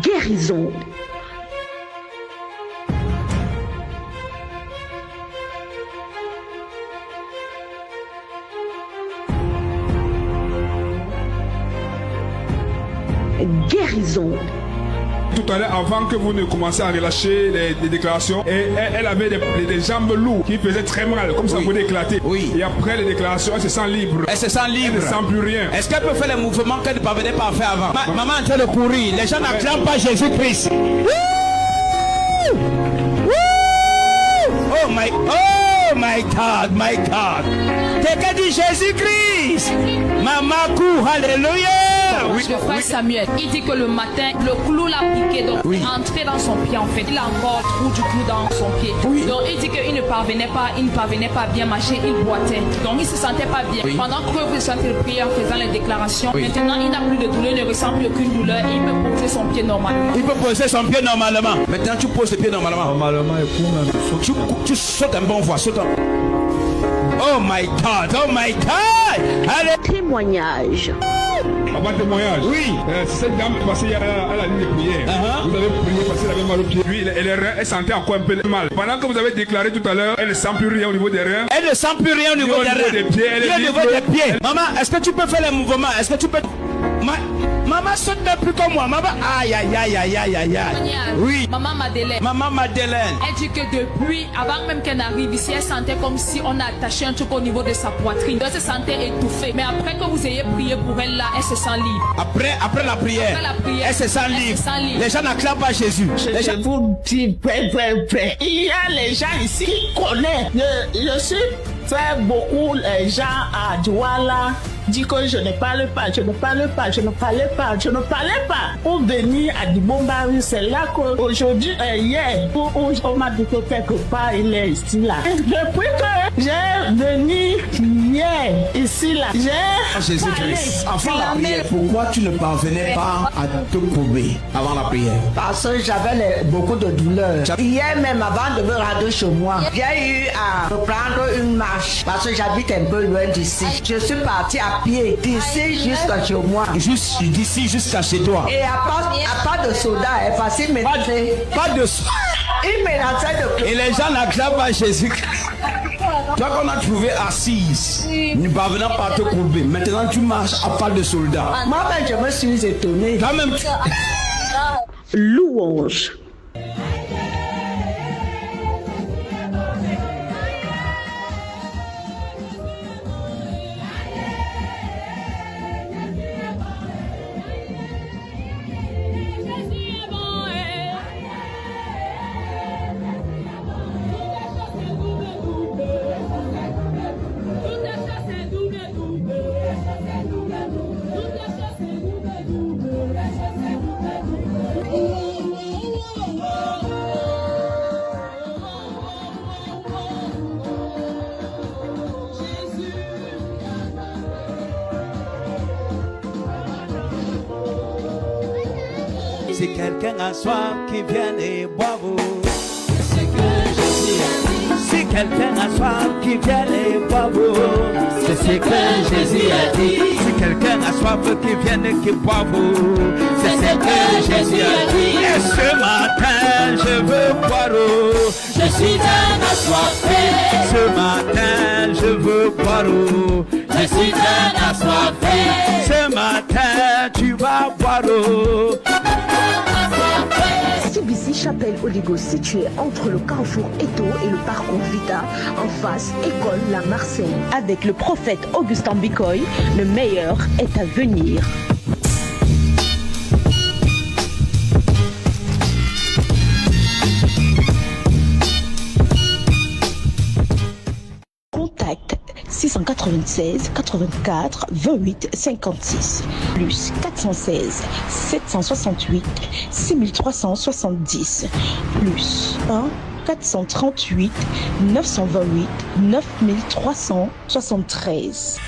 Speaker 1: Guérison. guérison.
Speaker 14: Tout à l'heure, avant que vous ne commenciez à relâcher les déclarations, elle avait des jambes lourdes qui faisaient très mal, comme ça pouvait éclater.
Speaker 2: Oui.
Speaker 14: Et après les déclarations, elle se sent libre.
Speaker 2: Elle se sent libre.
Speaker 14: Elle ne sent plus rien.
Speaker 2: Est-ce qu'elle peut faire les mouvements qu'elle ne parvenait pas à faire avant? Maman est en train de courir. Les gens n'acclament pas Jésus-Christ. Oh my God, my God. Quelqu'un dit Jésus-Christ. Maman court, alléluia.
Speaker 15: Oui, le frère Samuel, il dit que le matin, le clou l'a piqué, donc entré dans son pied en fait. Il a encore trou du clou dans son pied. Donc il dit qu'il ne parvenait pas à bien marcher, il boitait. Donc il se sentait pas bien. Pendant que vous sentez le prier en faisant les déclarations, maintenant il n'a plus de douleur, il ne ressent plus aucune douleur, il peut poser son pied normalement.
Speaker 2: Il peut poser son pied normalement. Maintenant tu poses le pied normalement.
Speaker 3: Normalement,
Speaker 2: tu sautes un bon fois, saute un... Oh my God, oh my God. Allez.
Speaker 1: Témoignage.
Speaker 14: Avant témoignage.
Speaker 2: Oui.
Speaker 14: C'est cette dame passée à la ligne de prière. Vous avez prié parce qu'elle avait mal au pied. Puis les reins, elle sentait encore un peu mal. Pendant que vous avez déclaré tout à l'heure, elle ne sent plus rien au niveau des reins.
Speaker 2: Elle ne sent plus rien au niveau des reins.
Speaker 14: Des pieds, elle est
Speaker 2: au niveau des pieds. Maman, est-ce que tu peux faire les mouvements? Est-ce que tu peux... Maman saute plus comme moi. Maman, aïe. Oui.
Speaker 15: Maman Madeleine. Elle dit que depuis, avant même qu'elle n'arrive ici, elle sentait comme si on a attaché un truc au niveau de sa poitrine. Elle se sentait étouffée. Mais après que vous ayez prié pour elle là, elle se sent libre.
Speaker 2: Après la prière, elle se sent libre. Les gens n'acclament pas Jésus.
Speaker 16: Je vous dis, il y a les gens ici qui connaissent. Je suis fait beaucoup les gens à Douala. Dit que je ne parlais pas. Pour venir à Dibomba, c'est là qu'aujourd'hui, hier, on m'a dit que quelque part, il est ici là. Depuis que j'ai venu hier, ici là,
Speaker 7: Jésus-Christ, avant la prière, pourquoi tu ne parvenais pas à te courber avant la prière?
Speaker 16: Parce que j'avais beaucoup de douleurs. Hier même, avant de me rendre chez moi, j'ai eu à reprendre une marche parce que j'habite un peu loin d'ici. Je suis partie à pied d'ici jusqu'à chez moi.
Speaker 2: Juste d'ici jusqu'à chez toi.
Speaker 16: Et à part de soda, parce qu'il me
Speaker 2: pas de soda.
Speaker 16: Il menaçait de...
Speaker 2: Et les gens n'acclament pas Jésus. Toi qu'on a trouvé assise, ne parvenant pas à te courber. Maintenant tu marches à part de soldats.
Speaker 16: Moi-même je me suis étonné.
Speaker 2: Toi-même
Speaker 1: Louange.
Speaker 2: Si quelqu'un a soif, qui vienne et boive.
Speaker 12: C'est que Jésus a dit.
Speaker 2: Si quelqu'un a soif, qui vienne et boive.
Speaker 12: C'est ce que Jésus a dit.
Speaker 2: Si quelqu'un a soif, qui vienne et qui boive.
Speaker 12: C'est ce que Jésus a dit.
Speaker 2: Et ce matin, je veux boire.
Speaker 12: Je suis un assoiffé.
Speaker 2: Ce matin, je veux boire.
Speaker 12: Je suis un assoiffé.
Speaker 2: Ce matin, tu vas boire.
Speaker 1: CBC Chapelle Oligo, situé entre le carrefour Eto et le parcours Vita, en face École La Marseille. Avec le prophète Augustin Bicoy, le meilleur est à venir. Contact 696 84 28 56 plus 416 768 6370 plus 1 438 928 9373.